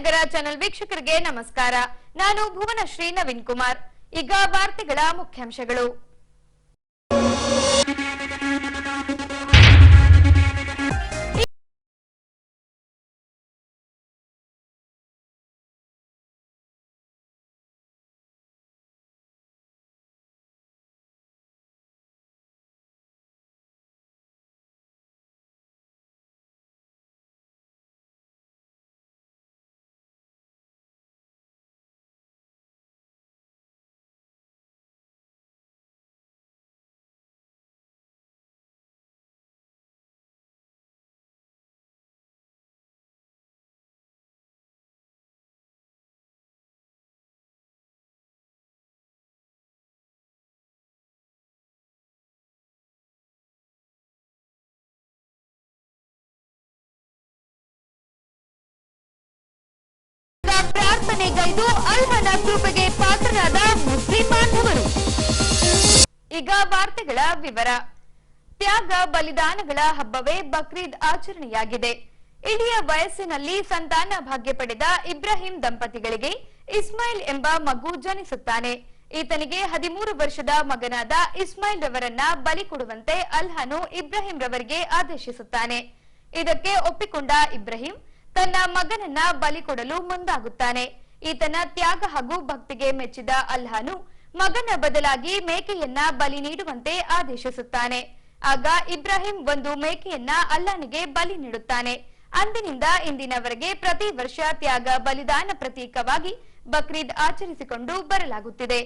ನಗರ channel ವೀಕ್ಷಕರಿಗೆ ನಮಸ್ಕಾರ. ನಾನು ಭುವನಶ್ರೀ ನವೀನ್ ಕುಮಾರ್. ಈಗ ವಾರ್ತೆಗಳ ಮುಖ್ಯಾಂಶಗಳು. ಪ್ರಾರ್ಥನೆಗೈದು ಅಲ್ಲಾಹನ ಕೃಪೆಗೆ ಪಾತ್ರರಾದ ಮುಸ್ಲಿಂ ಬಾಂಧವರು. ಈಗ ವಾರ್ತೆಗಳ ವಿವರ. ತ್ಯಾಗ ಬಲಿದಾನಗಳ ಹಬ್ಬವೇ ಬಕ್ರೀದ್ ಆಚರಣೆಯಾಗಿದೆ. ಇಳಿಯ ವಯಸ್ಸಿನಲ್ಲಿ ಸಂತಾನ ಭಾಗ್ಯ ಪಡೆದ ಇಬ್ರಾಹಿಂ ದಂಪತಿಗಳಿಗೆ ಇಸ್ಮಾಯಿಲ್ ಎಂಬ ಮಗು ಜನಿಸುತ್ತಾನೆ. ಈತನಿಗೆ 13 ವರ್ಷದ ಮಗನಾದ ಇಸ್ಮಾಯಿಲ್ ರವರನ್ನ ಬಲಿ ಕೊಡುವಂತೆ ಅಲ್ಲಾಹನು ಇಬ್ರಾಹಿಂ ರವರಿಗೆ ಆದೇಶಿಸುತ್ತಾನೆ. ಇದಕ್ಕೆ ಒಪ್ಪಿಕೊಂಡ ಇಬ್ರಾಹಿಂ ತನ್ನ ಮಗನನ್ನ ಬಲಿ ಕೊಡಲು ಮುಂದಾಗುತ್ತಾನೆ. ಈತನ ತ್ಯಾಗ ಹಾಗೂ ಭಕ್ತಿಗೆ ಮೆಚ್ಚಿದ ಅಲ್ಲಾಹನು ಮಗನ ಬದಲಾಗಿ ಮೇಕೆಯನ್ನ ಬಲಿ ನೀಡುವಂತೆ ಆದೇಶಿಸುತ್ತಾನೆ. ಆಗ ಇಬ್ರಾಹಿಂ ಒಂದು ಮೇಕೆಯನ್ನ ಅಲ್ಲಾಹನಿಗೆ ಬಲಿ ನೀಡುತ್ತಾನೆ. ಅಂದಿನಿಂದ ಇಂದಿನವರೆಗೆ ಪ್ರತಿ ವರ್ಷ ತ್ಯಾಗ ಬಲಿದಾನ ಪ್ರತೀಕವಾಗಿ ಬಕ್ರೀದ್ ಆಚರಿಸಿಕೊಂಡು ಬರಲಾಗುತ್ತಿದೆ.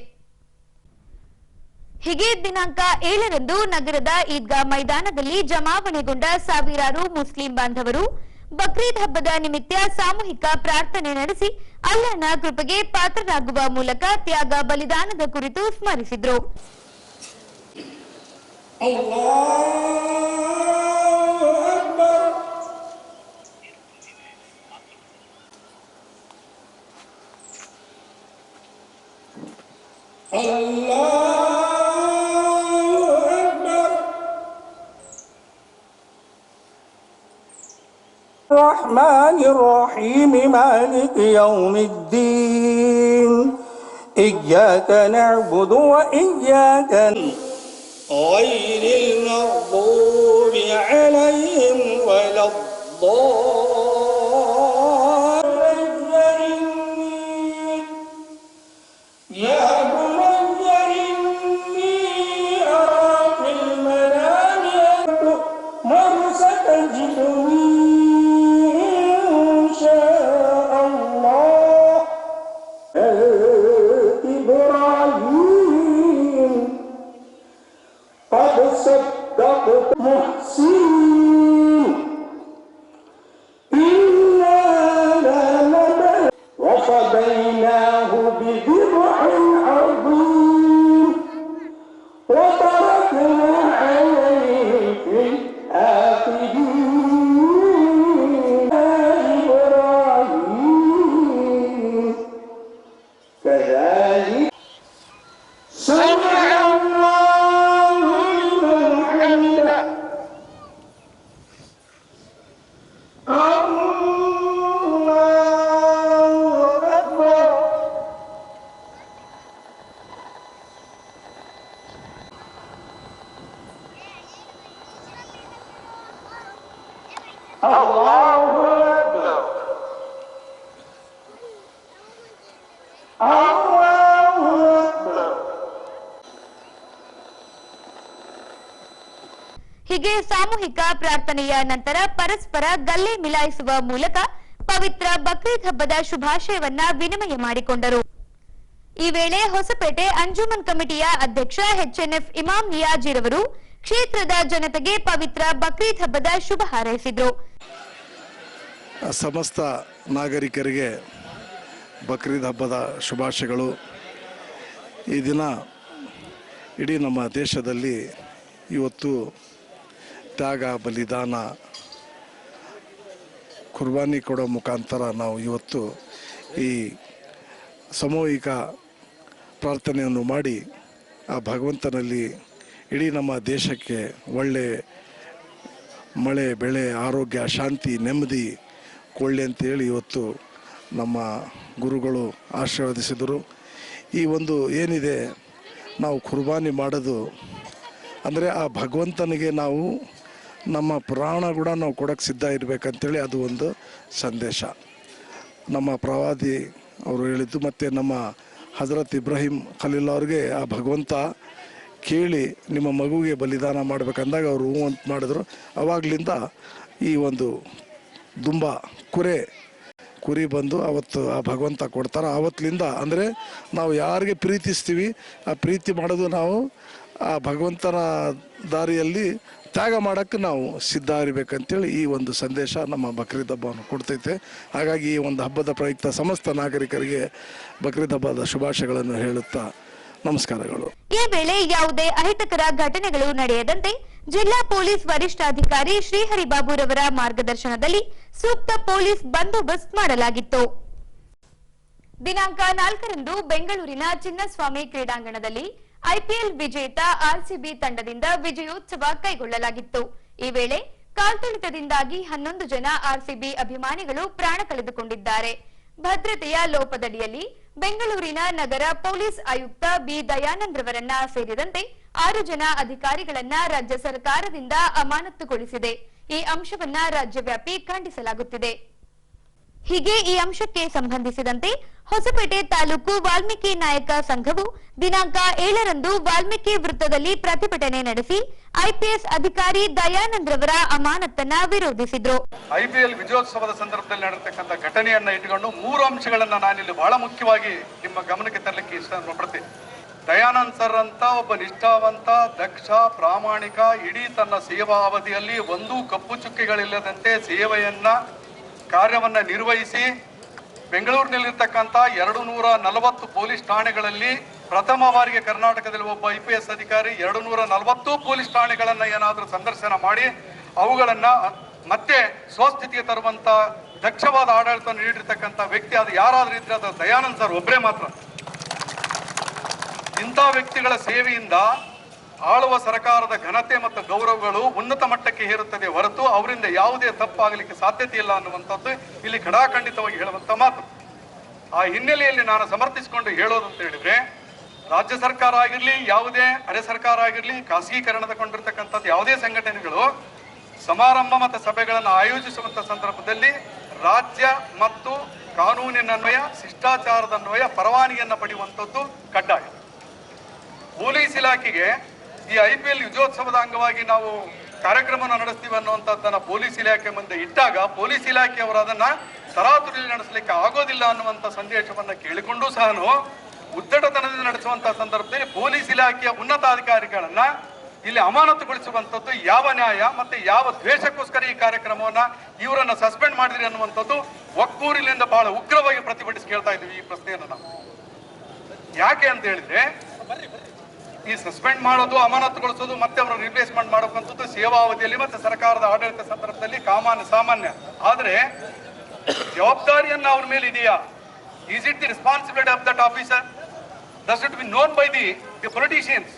ಹೀಗೆ ದಿನಾಂಕ 7ರಂದು ನಗರದ ಈದ್ಗಾ ಮೈದಾನದಲ್ಲಿ ಜಮಾವಣೆಗೊಂಡ ಸಾವಿರಾರು ಮುಸ್ಲಿಂ ಬಾಂಧವರು ಬಕ್ರೀದ್ ಹಬ್ಬದ ನಿಮಿತ್ತ ಸಾಮೂಹಿಕ ಪ್ರಾರ್ಥನೆ ನಡೆಸಿ ಅಲ್ಲಾಹನ ಕೃಪೆಗೆ ಪಾತ್ರರಾಗುವ ಮೂಲಕ ತ್ಯಾಗ ಬಲಿದಾನದ ಕುರಿತು ಸ್ಮರಿಸಿದ್ರು. الرحمن الرحيم مالك يوم الدين إياك نعبد وإياك غير المغضوب عليهم ولا الضالين يا بني إني أرى في المنام ستجدني صدقت محسن إنا لنبل وفديناه بذبح عظيم وتركنا عليه في الآخرين إبراهيم كذلك سمع الله لمن حمده الله أكبر الله أكبر الله أكبر. ಹೀಗೆ ಸಾಮೂಹಿಕ ಪ್ರಾರ್ಥನೆಯ ನಂತರ ಪರಸ್ಪರ ಗಲ್ಲೆ ಮಿಲಾಯಿಸುವ ಮೂಲಕ ಪವಿತ್ರ ಬಕ್ರೀದ್ ಹಬ್ಬದ ಶುಭಾಶಯವನ್ನ ವಿನಿಮಯ ಮಾಡಿಕೊಂಡರು. ಈ ವೇಳೆ ಹೊಸಪೇಟೆ ಅಂಜುಮನ್ ಕಮಿಟಿಯ ಅಧ್ಯಕ್ಷ ಎಚ್ಎನ್ಎಫ್ ಇಮಾಮ್ ನಿಯಾಜಿರವರು ಕ್ಷೇತ್ರದ ಜನತೆಗೆ ಪವಿತ್ರ ಬಕ್ರೀದ್ ಹಬ್ಬದ ಶುಭ ಹಾರೈಸಿದರು. ಸಮಸ್ತ ನಾಗರಿಕರಿಗೆ ಬಕ್ರೀದ್ ಹಬ್ಬದ ಶುಭಾಶಯಗಳು. ಈ ದಿನ ಇಡೀ ನಮ್ಮ ದೇಶದಲ್ಲಿ ಇವತ್ತು ತ್ಯಾಗ ಬಲಿದಾನ ಕುರ್ಬಾನಿ ಕೊಡೋ ಮುಖಾಂತರ ನಾವು ಇವತ್ತು ಈ ಸಾಮೂಹಿಕ ಪ್ರಾರ್ಥನೆಯನ್ನು ಮಾಡಿ ಆ ಭಗವಂತನಲ್ಲಿ ಇಡೀ ನಮ್ಮ ದೇಶಕ್ಕೆ ಒಳ್ಳೆ ಮಳೆ ಬೆಳೆ ಆರೋಗ್ಯ ಶಾಂತಿ ನೆಮ್ಮದಿ ಕೊಳ್ಳಿ ಅಂತೇಳಿ ಇವತ್ತು ನಮ್ಮ ಗುರುಗಳು ಆಶೀರ್ವದಿಸಿದರು. ಈ ಒಂದು ಏನಿದೆ ನಾವು ಕುರ್ಬಾನಿ ಮಾಡೋದು ಅಂದರೆ ಆ ಭಗವಂತನಿಗೆ ನಾವು ನಮ್ಮ ಪ್ರಾಣ ಕೂಡ ನಾವು ಕೊಡೋಕ್ಕೆ ಸಿದ್ಧ ಇರಬೇಕಂತೇಳಿ ಅದು ಒಂದು ಸಂದೇಶ. ನಮ್ಮ ಪ್ರವಾದಿ ಅವರು ಹೇಳಿದ್ದು, ಮತ್ತು ನಮ್ಮ ಹಜರತ್ ಇಬ್ರಾಹಿಂ ಖಲೀಲ್ ಅವ್ರಿಗೆ ಆ ಭಗವಂತ ಕೇಳಿ ನಿಮ್ಮ ಮಗುವಿಗೆ ಬಲಿದಾನ ಮಾಡಬೇಕಂದಾಗ ಅವರು ಹೂ ಅಂತ ಮಾಡಿದ್ರು. ಆವಾಗಲಿಂದ ಈ ಒಂದು ದುಂಬ ಕುರಿ ಬಂದು ಅವತ್ತು ಆ ಭಗವಂತ ಕೊಡ್ತಾರೆ. ಆವತ್ತಲಿಂದ ಅಂದರೆ ನಾವು ಯಾರಿಗೆ ಪ್ರೀತಿಸ್ತೀವಿ ಆ ಪ್ರೀತಿ ಮಾಡೋದು ನಾವು ಆ ಭಗವಂತನ ದಾರಿಯಲ್ಲಿ ತ್ಯಾಗ ಮಾಡೋಕ್ಕೆ ನಾವು ಸಿದ್ಧ ಇರಬೇಕಂತೇಳಿ ಈ ಒಂದು ಸಂದೇಶ ನಮ್ಮ ಬಕ್ರೀದ್ ಹಬ್ಬವನ್ನು ಕೊಡ್ತೈತೆ. ಹಾಗಾಗಿ ಈ ಒಂದು ಹಬ್ಬದ ಪ್ರಯುಕ್ತ ಸಮಸ್ತ ನಾಗರಿಕರಿಗೆ ಬಕ್ರೀದ್ ಹಬ್ಬದ ಶುಭಾಶಯಗಳನ್ನು ಹೇಳುತ್ತಾ ನಮಸ್ಕಾರಗಳು. ಈ ವೇಳೆ ಯಾವುದೇ ಅಹಿತಕರ ಘಟನೆಗಳು ನಡೆಯದಂತೆ ಜಿಲ್ಲಾ ಪೊಲೀಸ್ ವರಿಷ್ಠಾಧಿಕಾರಿ ಶ್ರೀಹರಿಬಾಬುರವರ ಮಾರ್ಗದರ್ಶನದಲ್ಲಿ ಸೂಕ್ತ ಪೊಲೀಸ್ ಬಂದೋಬಸ್ತ್ ಮಾಡಲಾಗಿತ್ತು. ದಿನಾಂಕ 4ರಂದು ಬೆಂಗಳೂರಿನ ಚಿನ್ನಸ್ವಾಮಿ ಕ್ರೀಡಾಂಗಣದಲ್ಲಿ ಐಪಿಎಲ್ ವಿಜೇತ ಆರ್ಸಿಬಿ ತಂಡದಿಂದ ವಿಜಯೋತ್ಸವ ಕೈಗೊಳ್ಳಲಾಗಿತ್ತು. ಈ ವೇಳೆ ಕಾಲ್ತುಳಿತದಿಂದಾಗಿ 11 ಜನ ಆರ್ಸಿಬಿ ಅಭಿಮಾನಿಗಳು ಪ್ರಾಣ ಕಳೆದುಕೊಂಡಿದ್ದಾರೆ. ಭದ್ರತೆಯ ಲೋಪದಡಿಯಲ್ಲಿ ಬೆಂಗಳೂರಿನ ನಗರ ಪೊಲೀಸ್ ಆಯುಕ್ತ ಬಿ ದಯಾನಂದ್ ರವರನ್ನ ಸೇರಿದಂತೆ 6 ಜನ ಅಧಿಕಾರಿಗಳನ್ನ ರಾಜ್ಯ ಸರ್ಕಾರದಿಂದ ಅಮಾನತುಗೊಳಿಸಿದೆ. ಈ ಅಂಶವನ್ನ ರಾಜ್ಯವ್ಯಾಪಿ ಖಂಡಿಸಲಾಗುತ್ತಿದೆ. ಹೀಗೆ ಈ ಅಂಶಕ್ಕೆ ಸಂಬಂಧಿಸಿದಂತೆ ಹೊಸಪೇಟೆ ತಾಲೂಕು ವಾಲ್ಮೀಕಿ ನಾಯಕ ಸಂಘವು ದಿನಾಂಕ 7ರಂದು ವಾಲ್ಮೀಕಿ ವೃತ್ತದಲ್ಲಿ ಪ್ರತಿಭಟನೆ ನಡೆಸಿ ಐಪಿಎಸ್ ಅಧಿಕಾರಿ ದಯಾನಂದ್ ರವರ ಅಮಾನತನ್ನ ವಿರೋಧಿಸಿದ್ರು. ಐಪಿಎಲ್ ವಿಜಯೋತ್ಸವದ ಸಂದರ್ಭದಲ್ಲಿ ನಡೆದತಕ್ಕಂಥ ಘಟನೆಯನ್ನ ಇಟ್ಟುಕೊಂಡು 3 ಅಂಶಗಳನ್ನ ನಾನಿಲ್ಲಿ ಬಹಳ ಮುಖ್ಯವಾಗಿ ನಿಮ್ಮ ಗಮನಕ್ಕೆ ತರಲಿಕ್ಕೆ ಇಷ್ಟಪಡ್ತೀನಿ. ದಯಾನಂದ್ ಸರ್ ಅಂತ ಒಬ್ಬ ನಿಷ್ಠಾವಂತ, ದಕ್ಷ, ಪ್ರಾಮಾಣಿಕ, ಇಡೀ ತನ್ನ ಸೇವಾ ಅವಧಿಯಲ್ಲಿ ಒಂದೂ ಕಪ್ಪು ಚುಕ್ಕೆಗಳಿಲ್ಲದಂತೆ ಸೇವೆಯನ್ನ ಕಾರ್ಯವನ್ನ ನಿರ್ವಹಿಸಿ ಬೆಂಗಳೂರಿನಲ್ಲಿರ್ತಕ್ಕಂಥ 240 ಪೊಲೀಸ್ ಠಾಣೆಗಳಲ್ಲಿ ಪ್ರಥಮ ಬಾರಿಗೆ ಕರ್ನಾಟಕದಲ್ಲಿ ಒಬ್ಬ ಐಪಿಎಸ್ ಅಧಿಕಾರಿ 240 ಪೊಲೀಸ್ ಠಾಣೆಗಳನ್ನ ಏನಾದರೂ ಸಂದರ್ಶನ ಮಾಡಿ ಅವುಗಳನ್ನ ಮತ್ತೆ ಸ್ವಸ್ಥಿತಿಗೆ ತರುವಂತ ದಕ್ಷವಾದ ಆಡಳಿತ ನೀಡಿರ್ತಕ್ಕಂಥ ವ್ಯಕ್ತಿ ಅದು ಯಾರಾದ್ರೂ ಇದ್ರೆ ಅದು ದಯಾನಂದ್ ಸರ್ ಒಬ್ಬರೇ ಮಾತ್ರ. ಇಂಥ ವ್ಯಕ್ತಿಗಳ ಸೇವೆಯಿಂದ ಆಳುವ ಸರ್ಕಾರದ ಘನತೆ ಮತ್ತು ಗೌರವಗಳು ಉನ್ನತ ಮಟ್ಟಕ್ಕೆ ಹೇರುತ್ತದೆ ಹೊರತು ಅವರಿಂದ ಯಾವುದೇ ತಪ್ಪಾಗಲಿಕ್ಕೆ ಸಾಧ್ಯತೆ ಇಲ್ಲ ಅನ್ನುವಂಥದ್ದು ಇಲ್ಲಿ ಖಡಾಖಂಡಿತವಾಗಿ ಹೇಳುವಂತ ಮಾತು. ಆ ಹಿನ್ನೆಲೆಯಲ್ಲಿ ನಾನು ಸಮರ್ಥಿಸಿಕೊಂಡು ಹೇಳೋದಂತ ಹೇಳಿದ್ರೆ, ರಾಜ್ಯ ಸರ್ಕಾರ ಆಗಿರ್ಲಿ, ಯಾವುದೇ ಅರೆ ಸರ್ಕಾರ ಆಗಿರ್ಲಿ, ಖಾಸಗೀಕರಣಗೊಂಡಿರ್ತಕ್ಕಂಥದ್ದು ಯಾವುದೇ ಸಂಘಟನೆಗಳು ಸಮಾರಂಭ ಮತ್ತು ಸಭೆಗಳನ್ನು ಆಯೋಜಿಸುವಂತ ಸಂದರ್ಭದಲ್ಲಿ ರಾಜ್ಯ ಮತ್ತು ಕಾನೂನಿನನ್ವಯ, ಶಿಷ್ಟಾಚಾರದನ್ವಯ ಪರವಾನಗಿಯನ್ನು ಪಡೆಯುವಂಥದ್ದು ಕಡ್ಡಾಯ. ಪೊಲೀಸ್ ಇಲಾಖೆಗೆ ಈ ಐಪಿಎಲ್ ವಿಜಯೋತ್ಸವದ ಅಂಗವಾಗಿ ನಾವು ಕಾರ್ಯಕ್ರಮವನ್ನು ನಡೆಸ್ತೀವಿ ಅನ್ನುವಂಥದ್ದನ್ನ ಪೊಲೀಸ್ ಇಲಾಖೆ ಮುಂದೆ ಇಟ್ಟಾಗ ಪೊಲೀಸ್ ಇಲಾಖೆಯವರು ಅದನ್ನ ತರಾತುರಿಯಲ್ಲಿ ನಡೆಸಲಿಕ್ಕೆ ಆಗೋದಿಲ್ಲ ಅನ್ನುವಂಥ ಸಂದೇಶವನ್ನ ಕೇಳಿಕೊಂಡು ಸಹ ಉದ್ದಟತನದಿಂದ ನಡೆಸುವಂತಹ ಸಂದರ್ಭದಲ್ಲಿ ಪೊಲೀಸ್ ಇಲಾಖೆಯ ಉನ್ನತಾಧಿಕಾರಿಗಳನ್ನ ಇಲ್ಲಿ ಅಮಾನತುಗೊಳಿಸುವಂಥದ್ದು ಯಾವ ನ್ಯಾಯ ಮತ್ತೆ ಯಾವ ದ್ವೇಷಕ್ಕೋಸ್ಕರ ಈ ಕಾರ್ಯಕ್ರಮವನ್ನ ಇವರನ್ನ ಸಸ್ಪೆಂಡ್ ಮಾಡಿದ್ರಿ ಅನ್ನುವಂಥದ್ದು ಒಕ್ಕೂರಿನಿಂದ ಬಹಳ ಉಗ್ರವಾಗಿ ಪ್ರತಿಭಟಿಸಿ ಕೇಳ್ತಾ ಇದ್ವಿ ಈ ಪ್ರಶ್ನೆಯನ್ನು ನಾವು. ಯಾಕೆ ಅಂತ ಹೇಳಿದ್ರೆ, ಈ ಸಸ್ಪೆಂಡ್ ಮಾಡೋದು, ಅಮಾನತುಗೊಳಿಸೋದು ಮತ್ತೆ ಅವರ ರಿಪ್ಲೇಸ್ಮೆಂಟ್ ಮಾಡೋಕ್ಕಂಥದ್ದು ಸೇವಾ ಅವಧಿಯಲ್ಲಿ ಮತ್ತೆ ಸರ್ಕಾರದ ಆಡಳಿತ ಸಂದರ್ಭದಲ್ಲಿ ಸಾಮಾನ್ಯ. ಆದ್ರೆ ಜವಾಬ್ದಾರಿಯನ್ನ ಅವ್ರ ಮೇಲೆ ಇದೆಯಾ? Is it the responsibility of that officer? That should be known by the politicians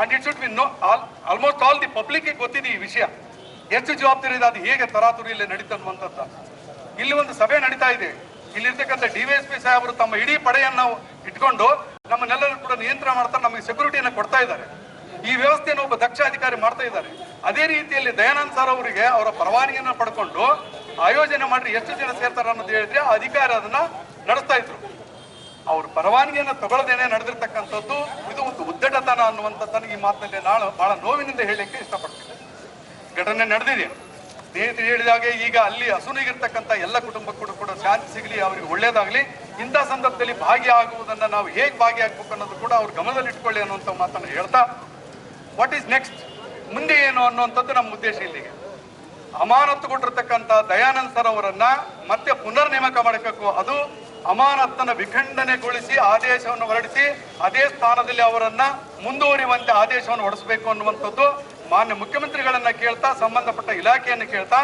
and it should be almost all the public ಗೊತ್ತಿದೆ ಈ ವಿಷಯ. ಎಷ್ಟು ಜವಾಬ್ದಾರಿ ಇದೆ, ಅದು ಹೇಗೆ ತರಾತುರಿಯಲ್ಲಿ ನಡೀತನ್ನುವಂಥದ್ದು. ಇಲ್ಲಿ ಒಂದು ಸಭೆ ನಡೀತಾ ಇದೆ. ಇಲ್ಲಿರ್ತಕ್ಕಂಥ ಡಿವೈಎಸ್ಪಿ ಸಾಹೇಬರು ತಮ್ಮ ಇಡೀ ಪಡೆಯನ್ನು ಇಟ್ಕೊಂಡು ನಮ್ಮನ್ನೆಲ್ಲರೂ ಕೂಡ ನಿಯಂತ್ರಣ ಮಾಡ್ತಾರೆ, ನಮಗೆ ಸೆಕ್ಯೂರಿಟಿಯನ್ನು ಕೊಡ್ತಾ ಇದ್ದಾರೆ. ಈ ವ್ಯವಸ್ಥೆಯನ್ನು ಒಬ್ಬ ದಕ್ಷ ಅಧಿಕಾರಿ ಮಾಡ್ತಾ ಇದ್ದಾರೆ. ಅದೇ ರೀತಿಯಲ್ಲಿ ದಯಾನಂದ್ ಸರ್ ಅವರಿಗೆ ಅವರ ಪರವಾನಗಿಯನ್ನು ಪಡ್ಕೊಂಡು ಆಯೋಜನೆ ಮಾಡಿ ಎಷ್ಟು ಜನ ಸೇರ್ತಾರೆ ಅನ್ನೋದು ಹೇಳಿದ್ರೆ ಆ ಅಧಿಕಾರಿ ಅದನ್ನ ನಡೆಸ್ತಾ ಇದ್ರು. ಅವ್ರ ಪರವಾನಗಿಯನ್ನು ತಗೊಳ್ಳದೇನೆ ನಡೆದಿರ್ತಕ್ಕಂಥದ್ದು ಇದು ಒಂದು ಉದ್ದಟತನ ಅನ್ನುವಂಥದ್ದನ್ನು ಈ ಮಾತಿನಲ್ಲಿ ನಾನು ಬಹಳ ನೋವಿನಿಂದ ಹೇಳಲಿಕ್ಕೆ ಇಷ್ಟಪಡ್ತೀನಿ. ಘಟನೆ ನಡೆದಿದೆ. ಸ್ನೇಹಿತರು ಹೇಳಿದಾಗೆ ಈಗ ಅಲ್ಲಿ ಹಸುನಿಗಿರ್ತಕ್ಕಂಥ ಎಲ್ಲ ಕುಟುಂಬಕ್ಕೂ ಕೂಡ ಶಾಂತಿ ಸಿಗಲಿ, ಅವರಿಗೆ ಒಳ್ಳೇದಾಗಲಿ. ಇಂಥ ಸಂದರ್ಭದಲ್ಲಿ ಭಾಗಿಯಾಗುವುದನ್ನ ನಾವು ಹೇಗೆ ಭಾಗಿಯಾಗಬೇಕು ಅನ್ನೋದು ಕೂಡ ಅವ್ರ ಗಮನದಲ್ಲಿ ಇಟ್ಕೊಳ್ಳಿ ಅನ್ನುವಂಥ ಮಾತನ್ನು ಹೇಳ್ತಾ, ವಾಟ್ ಈಸ್ ನೆಕ್ಸ್ಟ್, ಮುಂದೆ ಏನು ಅನ್ನುವಂಥದ್ದು ನಮ್ಮ ಉದ್ದೇಶ. ಇಲ್ಲಿಗೆ ಅಮಾನತುಗೊಂಡಿರ್ತಕ್ಕಂಥ ದಯಾನಂದ್ ಸರ್ ಅವರನ್ನ ಮತ್ತೆ ಪುನರ್ ನೇಮಕ ಮಾಡಬೇಕು. ಅದು ಅಮಾನತನ್ನು ವಿಖಂಡನೆಗೊಳಿಸಿ ಆದೇಶವನ್ನು ಹೊರಡಿಸಿ ಅದೇ ಸ್ಥಾನದಲ್ಲಿ ಅವರನ್ನ ಮುಂದುವರಿಯುವಂತೆ ಆದೇಶವನ್ನು ಹೊರಡಿಸಬೇಕು ಅನ್ನುವಂಥದ್ದು ಮಾನ್ಯ ಮುಖ್ಯಮಂತ್ರಿಗಳನ್ನ ಕೇಳ್ತಾ, ಸಂಬಂಧಪಟ್ಟ ಇಲಾಖೆಯನ್ನು ಕೇಳ್ತಾ,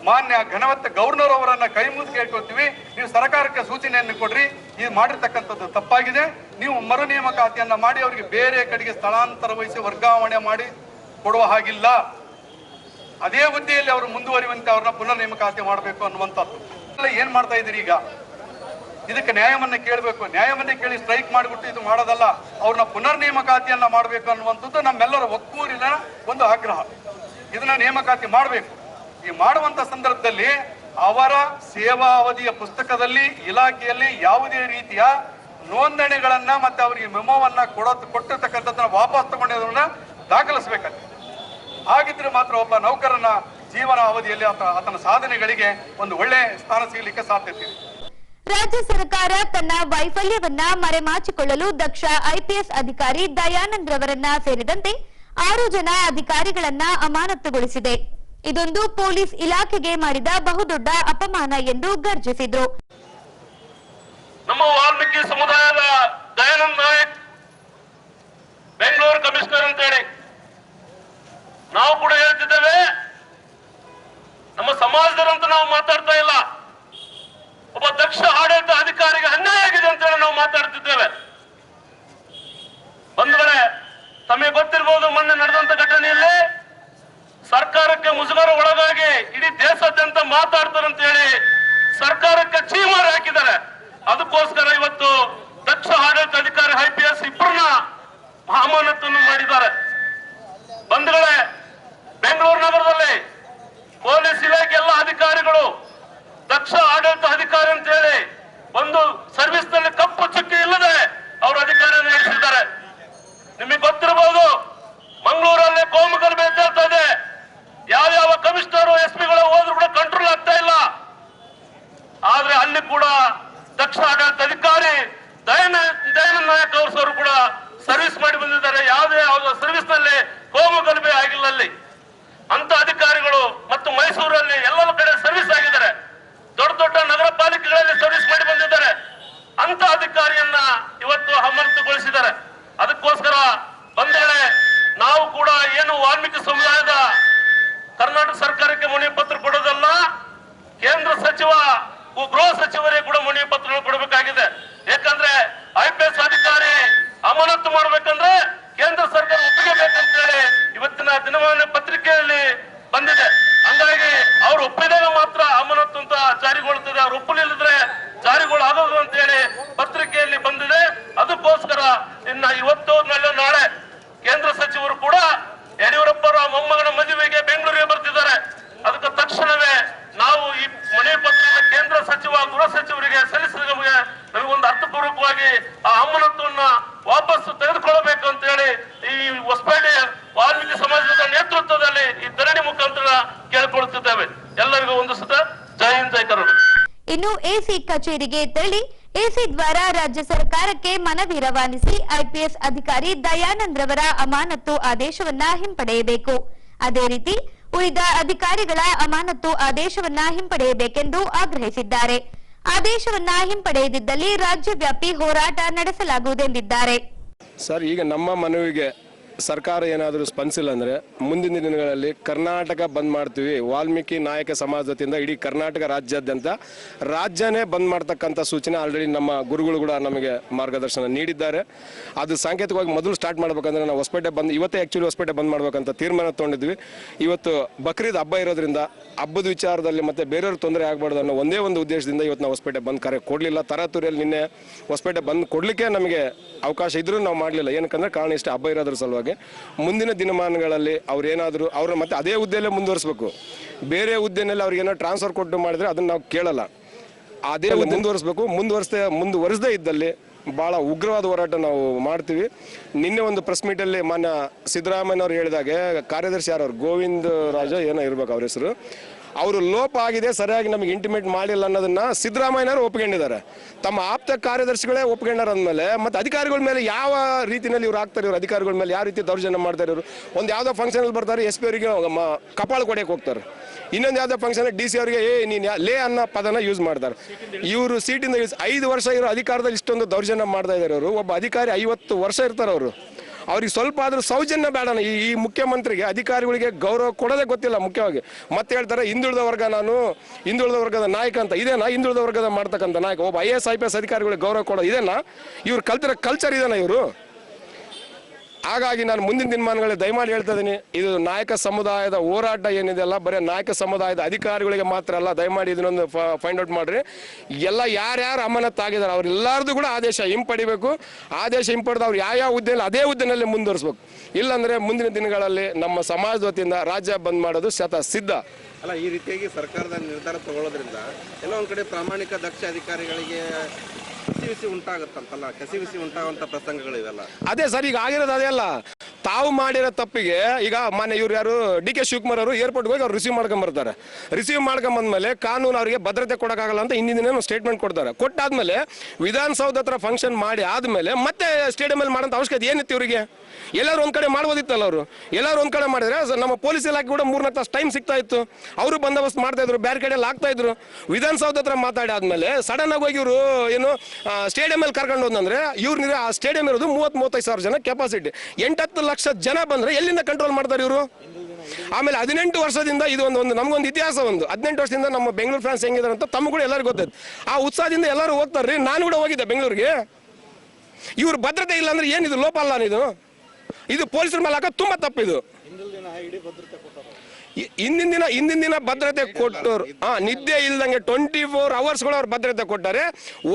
ಮಾನ್ಯ ಘನವತ್ತ ಗವರ್ನರ್ ಅವರನ್ನ ಕೈ ಮುಗಿದು ಕೇಳ್ಕೊಳ್ತೀವಿ, ನೀವು ಸರ್ಕಾರಕ್ಕೆ ಸೂಚನೆಯನ್ನು ಕೊಡ್ರಿ, ಇದು ಮಾಡಿರ್ತಕ್ಕಂಥದ್ದು ತಪ್ಪಾಗಿದೆ, ನೀವು ಮರು ನೇಮಕಾತಿಯನ್ನ ಮಾಡಿ ಅವರಿಗೆ ಬೇರೆ ಕಡೆಗೆ ಸ್ಥಳಾಂತರ ವಹಿಸಿ ವರ್ಗಾವಣೆ ಮಾಡಿ ಕೊಡುವ ಹಾಗಿಲ್ಲ. ಅದೇ ಹುದ್ದೆಯಲ್ಲಿ ಅವರು ಮುಂದುವರಿಯುವಂತೆ ಅವ್ರನ್ನ ಪುನರ್ ನೇಮಕಾತಿ ಮಾಡಬೇಕು ಅನ್ನುವಂಥದ್ದು. ಏನ್ ಮಾಡ್ತಾ ಇದ್ದೀರಿ? ಈಗ ಇದಕ್ಕೆ ನ್ಯಾಯವನ್ನ ಕೇಳಬೇಕು. ನ್ಯಾಯವನ್ನೇ ಕೇಳಿ ಸ್ಟ್ರೈಕ್ ಮಾಡಿಬಿಟ್ಟು ಇದು ಮಾಡೋದಲ್ಲ, ಅವ್ರನ್ನ ಪುನರ್ ನೇಮಕಾತಿಯನ್ನ ಮಾಡಬೇಕು ಅನ್ನುವಂಥದ್ದು ನಮ್ಮೆಲ್ಲರ ಒಕ್ಕೂರಿನ ಒಂದು ಆಗ್ರಹ. ಇದನ್ನ ನೇಮಕಾತಿ ಮಾಡಬೇಕು. ಈ ಮಾಡುವಂತ ಸಂದರ್ಭದಲ್ಲಿ ಅವರ ಸೇವಾ ಅವಧಿಯ ಪುಸ್ತಕದಲ್ಲಿ ಇಲಾಖೆಯಲ್ಲಿ ಯಾವುದೇ ರೀತಿಯ ನೋಂದಣಿಗಳನ್ನ ಮತ್ತೆ ಅವರಿಗೆ ಮೆಮೋವನ್ನ ಕೊಟ್ಟಿರ್ತಕ್ಕಂಥದ್ದನ್ನ ವಾಪಸ್ ತಗೊಂಡಿರೋದನ್ನ ದಾಖಲಿಸಬೇಕಾಗ್ತದೆ. ಹಾಗಿದ್ರೆ ಮಾತ್ರ ಒಬ್ಬ ನೌಕರನ ಜೀವನ ಅವಧಿಯಲ್ಲಿ ಆತನ ಸಾಧನೆಗಳಿಗೆ ಒಂದು ಒಳ್ಳೆ ಸ್ಥಾನ ಸಿಗಲಿಕ್ಕೆ ಸಾಧ್ಯತೆ ಇದೆ. ರಾಜ್ಯ ಸರ್ಕಾರ ತನ್ನ ವೈಫಲ್ಯವನ್ನ ಮರೆಮಾಚಿಕೊಳ್ಳಲು ದಕ್ಷ ಐಪಿಎಸ್ ಅಧಿಕಾರಿ ದಯಾನಂದ್ ರವರನ್ನ ಸೇರಿದಂತೆ 6 ಜನ ಅಧಿಕಾರಿಗಳನ್ನ ಅಮಾನತುಗೊಳಿಸಿದೆ. ಇದೊಂದು ಪೊಲೀಸ್ ಇಲಾಖೆಗೆ ಮಾಡಿದ ಬಹುದೊಡ್ಡ ಅಪಮಾನ ಎಂದು ಗರ್ಜಿಸಿದ್ರು. ನಮ್ಮ ವಾಲ್ಮೀಕಿ ಸಮುದಾಯದ ದಯಾನಂದ್ ನಾಯಕ್ ಬೆಂಗಳೂರು ಕಮಿಷನರ್ ಅಂತೇಳಿ ನಾವು ಕೂಡ ಹೇಳ್ತಿದ್ದೇವೆ. ನಮ್ಮ ಸಮಾಜದರಂತೂ ನಾವು ಮಾತಾಡ್ತಾ ಇಲ್ಲ. ಒಬ್ಬ ದಕ್ಷ ಆಡಳಿತ ಅಧಿಕಾರಿಗೆ ಅನ್ಯಾಯ ಆಗಿದೆ ಅಂತೇಳಿ ನಾವು ಮಾತಾಡ್ತಿದ್ದೇವೆ. ಬಂಧುಗಳೇ, ತಮಗೆ ಗೊತ್ತಿರಬಹುದು, ಮೊನ್ನೆ ನಡೆದಂತ ಘಟನೆಯಲ್ಲಿ ಸರ್ಕಾರಕ್ಕೆ ಮುಜುಗರ ಒಳಗಾಗಿ ಇಡೀ ದೇಶಾದ್ಯಂತ ಮಾತಾಡ್ತಾರೆ ಅಂತ ಹೇಳಿ ಸರ್ಕಾರಕ್ಕೆ ಚೀಮಾರಿ ಹಾಕಿದ್ದಾರೆ. ಅದಕ್ಕೋಸ್ಕರ ಇವತ್ತು ದಕ್ಷ ಆಡಳಿತ ಅಧಿಕಾರಿ ಐಪಿಎಸ್ ಇಬ್ಬರನ್ನ ಅಮಾನತನ್ನು ಮಾಡಿದ್ದಾರೆ. ಬಂಧುಗಳೇ, ಬೆಂಗಳೂರು ನಗರದಲ್ಲಿ ಪೊಲೀಸ್ ಇಲಾಖೆ ಎಲ್ಲ ಅಧಿಕಾರಿಗಳು ದಕ್ಷ ಆಡಳಿತ ಅಧಿಕಾರಿ ಅಂತ ಹೇಳಿ ಒಂದು ಸರ್ವಿಸ್ ನಲ್ಲಿ ಕಪ್ಪು ಚುಕ್ಕಿ ಇಲ್ಲದೆ ಅವರು ಅಧಿಕಾರಿಯನ್ನು ನಡೆಸಿದ್ದಾರೆ. ನಿಮಗೆ ಗೊತ್ತಿರಬಹುದು, ಮಂಗಳೂರಲ್ಲಿ ಕೋಮುಗಲಭೆ ಎದ್ದೇಳ್ತಾ ಇದೆ. ಯಾವ ಕಮಿಷನರ್ ಎಸ್ಪಿಗಳು ಹೋದ್ರು ಕೂಡ ಕಂಟ್ರೋಲ್ ಆಗ್ತಾ ಇಲ್ಲ. ಆದ್ರೆ ಅಲ್ಲಿ ಕೂಡ ದಕ್ಷ ಆಡಳಿತ ಅಧಿಕಾರಿ ದಯಾನಂದ್ ನಾಯಕ್ ಅವರು ಕೂಡ ಸರ್ವಿಸ್ ಮಾಡಿ ಬಂದಿದ್ದಾರೆ. ಯಾವುದೇ ಸರ್ವಿಸ್ ನಲ್ಲಿ ಕೋಮುಗಲಭೆ ಆಗಿಲ್ಲ ಅಲ್ಲಿ. ಅಂತ ಅಧಿಕಾರಿಗಳು ಮತ್ತು ಮೈಸೂರಲ್ಲಿ ಎಲ್ಲ ಕಡೆ ಸರ್ವಿಸ್ ಆಗಿದ್ದಾರೆ. ದೊಡ್ಡ ದೊಡ್ಡ ನಗರ ಪಾಲಿಕೆಗಳಲ್ಲಿ ಸರ್ವಿಸ್ ಮಾಡಿ ಬಂದಿದ್ದಾರೆ. ಅಂತ ಅಧಿಕಾರಿಯನ್ನ ಇವತ್ತು ಅಮಾನತುಗೊಳಿಸಿದ್ದಾರೆ. ಅದಕ್ಕೋಸ್ಕರ ಬಂದರೆ ನಾವು ಕೂಡ ಏನು ವಾಲ್ಮೀಕಿ ಸಮುದಾಯದ ಕರ್ನಾಟಕ ಸರ್ಕಾರಕ್ಕೆ ಮನವಿ ಪತ್ರ ಕೊಡೋದಲ್ಲ, ಕೇಂದ್ರ ಸಚಿವ ಗೃಹ ಸಚಿವರಿಗೆ ಕೂಡ ಮನವಿ ಪತ್ರ ಕೊಡಬೇಕಾಗಿದೆ. ಯಾಕಂದ್ರೆ ಐಪಿಎಸ್ ಅಧಿಕಾರಿ ಅಮಾನತು ಮಾಡಬೇಕಂದ್ರೆ ಕೇಂದ್ರ ಸರ್ಕಾರ ಒಪ್ಪಿಗೆ ಬೇಕಂತೇಳಿ ಇವತ್ತಿನ ದಿನಮಾನ ಪತ್ರಿಕೆಯಲ್ಲಿ ಬಂದಿದೆ. ಹಂಗಾಗಿ ಅವ್ರು ಒಪ್ಪಿದಾಗ ಮಾತ್ರ ಅಮಾನತು ಅಂತ ಜಾರಿಗೊಳ್ಳುತ್ತದೆ. ಅವ್ರು ಒಪ್ಪಲಿಲ್ಲದ್ರೆ ಜಾರಿಗಳು ಆಗೋದು ಅಂತ ಹೇಳಿ ಪತ್ರಿಕೆಯಲ್ಲಿ ಬಂದಿದೆ. ಅದಕ್ಕೋಸ್ಕರ ಇನ್ನ ಇವತ್ತು ನಾಳೆ ಕೇಂದ್ರ ಸಚಿವರು ಕೂಡ ಯಡಿಯೂರಪ್ಪರ ಮೊಮ್ಮಗನ ಮದುವೆಗೆ ಬೆಂಗಳೂರಿಗೆ ಬರ್ತಿದ್ದಾರೆ. ಅದಕ್ಕೆ ತಕ್ಷಣವೇ ನಾವು ಈ ಮನವಿ ಪತ್ರವನ್ನು ಕೇಂದ್ರ ಸಚಿವ ಗೃಹ ಸಚಿವರಿಗೆ ಸಲ್ಲಿಸಿದ ನಮಗೊಂದು ಅರ್ಥಪೂರ್ವಕವಾಗಿ ಆ ಅಮಾನತುವನ್ನ ವಾಪಸ್ ತೆಗೆದುಕೊಳ್ಳಬೇಕು ಅಂತ ಹೇಳಿ ಈ ಹೊಸಪೇಟೆ ವಾಲ್ಮೀಕಿ ಸಮಾಜದ ನೇತೃತ್ವದಲ್ಲಿ ಈ ಧರಣಿ ಮುಖಾಂತರ ಕೇಳಿಕೊಳ್ಳುತ್ತಿದ್ದೇವೆ. ಎಲ್ಲರಿಗೂ ಒಂದು ಸುತ್ತ ಜೈ ಹಿಂದ್ ಜೈ ಕರ್ನಾಟಕ. ಇನ್ನು ಎಸಿ ಕಚೇರಿಗೆ ತೆರಳಿ ಎಸಿ ದ್ವಾರ ರಾಜ್ಯ ಸರ್ಕಾರಕ್ಕೆ ಮನವಿ ರವಾನಿಸಿ ಐಪಿಎಸ್ ಅಧಿಕಾರಿ ದಯಾನಂದ್ ರವರ ಅಮಾನತು ಆದೇಶವನ್ನ ಹಿಂಪಡೆಯಬೇಕು. ಅದೇ ರೀತಿ ಉಳಿದ ಅಧಿಕಾರಿಗಳ ಅಮಾನತು ಆದೇಶವನ್ನ ಹಿಂಪಡೆಯಬೇಕೆಂದು ಆಗ್ರಹಿಸಿದ್ದಾರೆ. ಆದೇಶವನ್ನ ಹಿಂಪಡೆಯದಿದ್ದಲ್ಲಿ ರಾಜ್ಯವ್ಯಾಪಿ ಹೋರಾಟ ನಡೆಸಲಾಗುವುದೆಂದಿದ್ದಾರೆ. ಸರ್, ಈಗ ನಮ್ಮ ಮನವಿಗೆ ಸರ್ಕಾರ ಏನಾದರೂ ಸ್ಪಂದಿಸಿಲ್ಲ ಅಂದರೆ ಮುಂದಿನ ದಿನಗಳಲ್ಲಿ ಕರ್ನಾಟಕ ಬಂದ್ ಮಾಡ್ತೀವಿ. ವಾಲ್ಮೀಕಿ ನಾಯಕ ಸಮಾಜ ವತಿಯಿಂದ ಇಡೀ ಕರ್ನಾಟಕ ರಾಜ್ಯಾದ್ಯಂತ ರಾಜ್ಯನೇ ಬಂದ್ ಮಾಡ್ತಕ್ಕಂಥ ಸೂಚನೆ ಆಲ್ರೆಡಿ ನಮ್ಮ ಗುರುಗಳು ಕೂಡ ನಮಗೆ ಮಾರ್ಗದರ್ಶನ ನೀಡಿದ್ದಾರೆ. ಅದು ಸಾಂಕೇತಿಕವಾಗಿ ಮೊದಲು ಸ್ಟಾರ್ಟ್ ಮಾಡ್ಬೇಕಂದ್ರೆ ನಾವು ಹೊಸಪೇಟೆ ಬಂದು ಇವತ್ತೇ ಆ್ಯಕ್ಚುಲಿ ಹೊಸಪೇಟೆ ಬಂದ್ ಮಾಡ್ಬೇಕಂತ ತೀರ್ಮಾನ ತೊಗೊಂಡಿದ್ವಿ. ಇವತ್ತು ಬಕ್ರೀದ್ ಹಬ್ಬ ಇರೋದ್ರಿಂದ ಹಬ್ಬದ ವಿಚಾರದಲ್ಲಿ ಮತ್ತೆ ಬೇರೆಯವ್ರ ತೊಂದರೆ ಆಗಬಾರ್ದು ಅನ್ನೋ ಒಂದೇ ಒಂದು ಉದ್ದೇಶದಿಂದ ಇವತ್ತು ನಾವು ಹೊಸಪೇಟೆ ಬಂದ್ ಕರೆ ಕೊಡಲಿಲ್ಲ. ತರಾತುರಿಯಲ್ಲಿ ನಿನ್ನೆ ಹೊಸಪೇಟೆ ಬಂದ್ ಕೊಡಲಿಕ್ಕೆ ನಮಗೆ ಅವಕಾಶ ಇದ್ರೂ ನಾವು ಮಾಡಲಿಲ್ಲ. ಏನಕ್ಕಂದ್ರೆ ಕಾರಣ ಇಷ್ಟೇ, ಹಬ್ಬ ಇರೋದ್ರ ಸಲುವಾಗಿ. ಮುಂದಿನ ದಿನಮಾನಗಳಲ್ಲಿ ಅವ್ರೇನಾದರೂ ಅವ್ರ ಮತ್ತೆ ಅದೇ ಹುದ್ದೆಯಲ್ಲೇ ಮುಂದುವರಿಸಬೇಕು. ಬೇರೆ ಹುದ್ದೆನಲ್ಲಿ ಅವ್ರಿಗೇನೋ ಟ್ರಾನ್ಸ್ಫರ್ ಕೊಟ್ಟು ಮಾಡಿದ್ರೆ ಅದನ್ನ ನಾವು ಕೇಳಲ್ಲ. ಅದೇ ಮುಂದುವರಿಸಬೇಕು. ಮುಂದುವರಿಸದೇ ಇದ್ದಲ್ಲಿ ಭಾಳ ಉಗ್ರವಾದ ಹೋರಾಟ ನಾವು ಮಾಡ್ತೀವಿ. ನಿನ್ನೆ ಒಂದು ಪ್ರೆಸ್ ಮೀಟಲ್ಲಿ ಮಾನ್ಯ ಸಿದ್ದರಾಮಯ್ಯನವ್ರು ಹೇಳಿದಾಗೆ ಕಾರ್ಯದರ್ಶಿ ಯಾರವ್ರು ಗೋವಿಂದ ರಾಜ ಏನೋ ಇರ್ಬೇಕು ಅವ್ರ ಹೆಸರು, ಅವರು ಲೋಪ ಆಗಿದೆ, ಸರಿಯಾಗಿ ನಮಗೆ ಇಂಟಿಮೇಟ್ ಮಾಡಿಲ್ಲ ಅನ್ನೋದನ್ನ ಸಿದ್ದರಾಮಯ್ಯನವರು ಒಪ್ಕೊಂಡಿದ್ದಾರೆ. ತಮ್ಮ ಆಪ್ತ ಕಾರ್ಯದರ್ಶಿಗಳೇ ಒಪ್ಕೊಂಡಾರ ಅಂದಮೇಲೆ ಮತ್ತೆ ಅಧಿಕಾರಿಗಳ ಮೇಲೆ ಯಾವ ರೀತಿಯಲ್ಲಿ ಇವ್ರು ಆಗ್ತಾರೆ, ಇವ್ರು ಅಧಿಕಾರಿಗಳ ಮೇಲೆ ಯಾವ ರೀತಿ ದೌರ್ಜನ್ಯ ಮಾಡ್ತಾರೆ. ಇವರು ಒಂದು ಯಾವುದೋ ಫಂಕ್ಷನಲ್ಲಿ ಬರ್ತಾರೆ, ಎಸ್ ಪಿ ಅವರಿಗೆ ಕಪಾಳ ಕೊಡಕ್ಕೆ ಹೋಗ್ತಾರೆ. ಇನ್ನೊಂದು ಯಾವುದೋ ಫಂಕ್ಷನ್ ಡಿ ಸಿ ಅವರಿಗೆ ನೀನು ಲೇ ಅನ್ನೋ ಪದನ ಯೂಸ್ ಮಾಡ್ತಾರೆ. ಇವರು ಸೀಟಿಂದ 5 ವರ್ಷ ಇರೋ ಅಧಿಕಾರದಲ್ಲಿ ಇಷ್ಟೊಂದು ದೌರ್ಜನ್ಯ ಮಾಡ್ತಾ ಇದ್ದಾರೆ. ಅವರು ಒಬ್ಬ ಅಧಿಕಾರಿ 50 ವರ್ಷ ಇರ್ತಾರೆ. ಅವರು ಅವ್ರಿಗೆ ಸ್ವಲ್ಪ ಆದ್ರೂ ಸೌಜನ್ಯ ಬೇಡ. ಈ ಮುಖ್ಯಮಂತ್ರಿಗೆ ಅಧಿಕಾರಿಗಳಿಗೆ ಗೌರವ ಕೊಡೋದೇ ಗೊತ್ತಿಲ್ಲ. ಮುಖ್ಯವಾಗಿ ಮತ್ತೆ ಹೇಳ್ತಾರೆ ಹಿಂದುಳಿದ ವರ್ಗ, ನಾನು ಹಿಂದುಳಿದ ವರ್ಗದ ನಾಯಕ ಅಂತ. ಇದೇನಾ ಹಿಂದುಳಿದ ವರ್ಗದ ಮಾಡ್ತಕ್ಕಂಥ ನಾಯಕ? ಒಬ್ಬ IAS IPS ಅಧಿಕಾರಿಗಳಿಗೆ ಗೌರವ ಕೊಡೋದು ಇದೇನಾ? ಇವ್ರು ಕಲ್ತಿರೋ ಕಲ್ಚರ್ ಇದೇನಾ? ಇವರು ಹಾಗಾಗಿ ನಾನು ಮುಂದಿನ ದಿನಮಾನಗಳಲ್ಲಿ ದಯಮಾಡಿ ಹೇಳ್ತಾ ಇದ್ದೀನಿ, ಇದು ನಾಯಕ ಸಮುದಾಯದ ಹೋರಾಟ ಏನಿದೆಯಲ್ಲ ಬರೀ ನಾಯಕ ಸಮುದಾಯದ ಅಧಿಕಾರಿಗಳಿಗೆ ಮಾತ್ರ ಅಲ್ಲ. ದಯಮಾಡಿ ಇದನ್ನೊಂದು ಫೈಂಡ್ ಔಟ್ ಮಾಡ್ರಿ. ಎಲ್ಲ ಯಾರ್ಯಾರು ಅಮಾನತ್ತಾಗಿದ್ದಾರೆ ಅವರೆಲ್ಲರದು ಕೂಡ ಆದೇಶ ಹಿಂಪಡಿಬೇಕು. ಆದೇಶ ಹಿಂಪಡೆದು ಅವ್ರು ಯಾವ ಹುದ್ದೆಯಲ್ಲಿ ಅದೇ ಹುದ್ದೆನಲ್ಲಿ ಮುಂದುವರಿಸ್ಬೇಕು. ಇಲ್ಲಾಂದ್ರೆ ಮುಂದಿನ ದಿನಗಳಲ್ಲಿ ನಮ್ಮ ಸಮಾಜದ ವತಿಯಿಂದ ರಾಜ್ಯ ಬಂದ್ ಮಾಡೋದು ಸಿದ್ಧ. ಅಲ್ಲ, ಈ ರೀತಿಯಾಗಿ ಸರ್ಕಾರದ ನಿರ್ಧಾರ ತಗೊಳ್ಳೋದ್ರಿಂದ ಎಲ್ಲೋ ಒಂದು ಕಡೆ ಪ್ರಾಮಾಣಿಕ ದಕ್ಷ ಅಧಿಕಾರಿಗಳಿಗೆ ಕಸಿವಿಸಿ ಉಂಟಾಗುತ್ತಂತಲ್ಲ, ಕಸಿವಿಸಿ ಉಂಟಾಗುವಂಥ ಪ್ರಸಂಗಗಳಿವೆಲ್ಲ. ಅದೇ ಸರ್, ಈಗ ಆಗಿರೋದು ಅದೇ ಅಲ್ಲ. ತಾವು ಮಾಡಿರೋ ತಪ್ಪಿಗೆ ಈಗ ಮಾನ್ಯ ಇವ್ರು ಯಾರು ಡಿ ಕೆ ಶಿವಕುಮಾರ್ ಅವರು ಏರ್ಪೋರ್ಟ್ಗೆ ಹೋಗಿ ಅವ್ರು ರಿಸೀವ್ ಮಾಡ್ಕೊಂಬರ್ತಾರೆ. ರಿಸೀವ್ ಮಾಡ್ಕೊಂಬಂದ್ಮೇಲೆ ಕಾನೂನು ಅವರಿಗೆ ಭದ್ರತೆ ಕೊಡೋಕ್ಕಾಗಲ್ಲ ಅಂತ ಹಿಂದಿನ ದಿನ ಸ್ಟೇಟ್ಮೆಂಟ್ ಕೊಡ್ತಾರೆ. ಕೊಟ್ಟಾದ್ಮೇಲೆ ವಿಧಾನಸೌಧ ಹತ್ರ ಫಂಕ್ಷನ್ ಮಾಡಿ ಆದ್ಮೇಲೆ ಮತ್ತೆ ಸ್ಟೇಡಿಯಂ ಮಾಡೋಂಥ ಅವಶ್ಯಕತೆ ಏನಿತ್ತು ಇವರಿಗೆ? ಎಲ್ಲರೂ ಒಂದ್ ಕಡೆ ಮಾಡ್ಬೋದಿತ್ತಲ್ಲ. ಅವರು ಎಲ್ಲರೂ ಒಂದ್ ಕಡೆ ಮಾಡಿದ್ರೆ ನಮ್ಮ ಪೊಲೀಸ್ ಇಲಾಖೆ ಕೂಡ 3-4 ತಾಸು ಟೈಮ್ ಸಿಗ್ತಾ ಇತ್ತು. ಅವರು ಬಂದೋಬಸ್ತ್ ಮಾಡ್ತಾ ಇದ್ರು, ಬೇರೆ ಕಡೆ ಆಗ್ತಾ ಇದ್ರು. ವಿಧಾನಸೌಧ ಹತ್ರ ಮಾತಾಡಿ ಆದ್ಮೇಲೆ ಸಡನ್ ಆಗಿ ಹೋಗಿ ಇವರು ಏನು ಸ್ಟೇಡಿಯಂ ಅಲ್ಲಿ ಕರ್ಕೊಂಡು ಹೋದಂದ್ರೆ ಇವ್ರು ಆ ಸ್ಟೇಡಿಯಂ ಇರೋದು 30-35 ಸಾವಿರ ಜನ ಕೆಪಾಸಿಟಿ. 8-10 ಲಕ್ಷ ಜನ ಬಂದ್ರೆ ಎಲ್ಲಿಂದ ಕಂಟ್ರೋಲ್ ಮಾಡ್ತಾರೆ ಇವರು? ಆಮೇಲೆ 18 ವರ್ಷದಿಂದ ಇದು ಒಂದು ನಮಗೊಂದು ಇತಿಹಾಸ. 18 ವರ್ಷದಿಂದ ನಮ್ಮ ಬೆಂಗಳೂರು ಫ್ಯಾನ್ಸ್ ಹೆಂಗಿದಾರೆ ಅಂತ ತಮ್ಮ ಕೂಡ ಎಲ್ಲರಿಗೂ ಗೊತ್ತೈತೆ. ಆ ಉತ್ಸಾಹದಿಂದ ಎಲ್ಲರೂ ಹೋಗ್ತಾರ್ರಿ. ನಾನು ಕೂಡ ಹೋಗಿದ್ದೆ ಬೆಂಗಳೂರಿಗೆ. ಇವ್ರ ಭದ್ರತೆ ಇಲ್ಲ ಅಂದ್ರೆ ಏನಿದು ಲೋಪ ಅಲ್ಲ? ಇದು ಪೊಲೀಸರ ಮೇಲೆ ಹಾಕೋ ತುಂಬಾ ತಪ್ಪಿದು. ಹಿಂದಿನ ದಿನ ಭದ್ರತೆ ಕೊಟ್ಟರು. ನಿದ್ದೆ ಇಲ್ದಂಗೆ 24 ಅವರ್ಸ್ಗಳು ಅವ್ರು ಭದ್ರತೆ ಕೊಟ್ಟಾರೆ.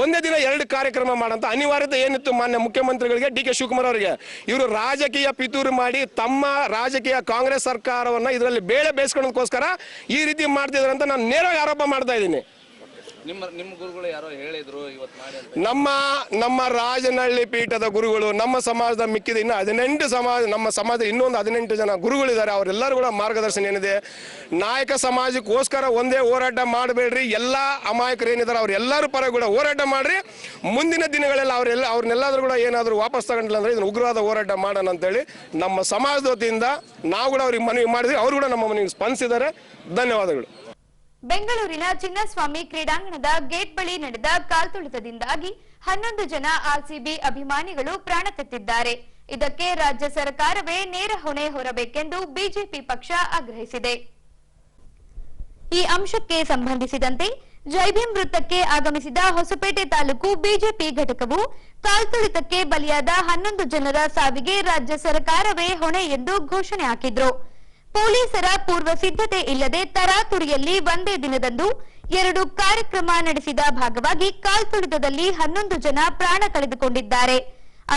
ಒಂದೇ ದಿನ 2 ಕಾರ್ಯಕ್ರಮ ಮಾಡೋಂಥ ಅನಿವಾರ್ಯತೆ ಏನಿತ್ತು ಮಾನ್ಯ ಮುಖ್ಯಮಂತ್ರಿಗಳಿಗೆ, ಡಿ ಕೆ ಶಿವಕುಮಾರ್ ಅವರಿಗೆ? ಇವರು ರಾಜಕೀಯ ಪಿತೂರು ಮಾಡಿ ತಮ್ಮ ರಾಜಕೀಯ ಕಾಂಗ್ರೆಸ್ ಸರ್ಕಾರವನ್ನ ಇದರಲ್ಲಿ ಬೇಳೆ ಬೇಯಿಸ್ಕೊಳ್ಳೋದಕ್ಕೋಸ್ಕರ ಈ ರೀತಿ ಮಾಡ್ತಿದ್ರು ಅಂತ ನಾನು ನೇರವಾಗಿ ಆರೋಪ ಮಾಡ್ತಾ ಇದ್ದೀನಿ. ನಿಮ್ಮ ಗುರುಗಳು ಯಾರೋ ಹೇಳಿದ್ರು ಇವತ್ತು ಮಾಡಿ ಅಂತ. ನಮ್ಮ ರಾಜನಹಳ್ಳಿ ಪೀಠದ ಗುರುಗಳು, ನಮ್ಮ ಸಮಾಜದ ಮಿಕ್ಕಿದ ಇನ್ನು 18 ಸಮಾಜ, ನಮ್ಮ ಸಮಾಜದ ಇನ್ನೊಂದು 18 ಜನ ಗುರುಗಳಿದ್ದಾರೆ. ಅವರೆಲ್ಲರೂ ಕೂಡ ಮಾರ್ಗದರ್ಶನ ಏನಿದೆ, ನಾಯಕ ಸಮಾಜಕ್ಕೋಸ್ಕರ ಒಂದೇ ಹೋರಾಟ ಮಾಡಬೇಡ್ರಿ. ಎಲ್ಲ ಅಮಾಯಕರು ಏನಿದ್ದಾರೆ ಅವರೆಲ್ಲರೂ ಪರ ಕೂಡ ಹೋರಾಟ ಮಾಡ್ರಿ. ಮುಂದಿನ ದಿನಗಳಲ್ಲಿ ಅವ್ರನ್ನೆಲ್ಲಾದ್ರೂ ಕೂಡ ಏನಾದರೂ ವಾಪಸ್ ತಗೊಂಡಿಲ್ಲ ಅಂದ್ರೆ ಇದನ್ನು ಉಗ್ರವಾದ ಹೋರಾಟ ಮಾಡೋಣ ಅಂತೇಳಿ ನಮ್ಮ ಸಮಾಜದ ವತಿಯಿಂದ ನಾವು ಕೂಡ ಅವ್ರಿಗೆ ಮನವಿ ಮಾಡಿದ್ವಿ. ಅವರು ಕೂಡ ನಮ್ಮ ಮನವಿಗೆ ಸ್ಪಂದಿಸಿದ್ದಾರೆ. ಧನ್ಯವಾದಗಳು. ಬೆಂಗಳೂರಿನ ಚಿನ್ನಸ್ವಾಮಿ ಕ್ರೀಡಾಂಗಣದ ಗೇಟ್ ಬಳಿ ನಡೆದ ಕಾಲ್ತುಳಿತದಿಂದಾಗಿ 11 ಜನ ಆರ್ಸಿಬಿ ಅಭಿಮಾನಿಗಳು ಪ್ರಾಣ ತೆತ್ತಿದ್ದಾರೆ. ಇದಕ್ಕೆ ರಾಜ್ಯ ಸರ್ಕಾರವೇ ನೇರ ಹೊಣೆ ಹೊರಬೇಕೆಂದು ಬಿಜೆಪಿ ಪಕ್ಷ ಆಗ್ರಹಿಸಿದೆ. ಈ ಅಂಶಕ್ಕೆ ಸಂಬಂಧಿಸಿದಂತೆ ಜೈಭೀಮ್ ವೃತ್ತಕ್ಕೆ ಆಗಮಿಸಿದ ಹೊಸಪೇಟೆ ತಾಲೂಕು ಬಿಜೆಪಿ ಘಟಕವು ಕಾಲ್ತುಳಿತಕ್ಕೆ ಬಲಿಯಾದ 11 ಜನರ ಸಾವಿಗೆ ರಾಜ್ಯ ಸರ್ಕಾರವೇ ಹೊಣೆ ಎಂದು ಘೋಷಣೆ ಹಾಕಿದ್ರು. ಪೊಲೀಸರ ಪೂರ್ವ ಸಿದ್ಧತೆ ಇಲ್ಲದೆ ತರಾತುರಿಯಲ್ಲಿ ಒಂದೇ ದಿನದಂದು 2 ಕಾರ್ಯಕ್ರಮ ನಡೆಸಿದ ಭಾಗವಾಗಿ ಕಾಲ್ತುಳಿತದಲ್ಲಿ 11 ಜನ ಪ್ರಾಣ ಕಳೆದುಕೊಂಡಿದ್ದಾರೆ.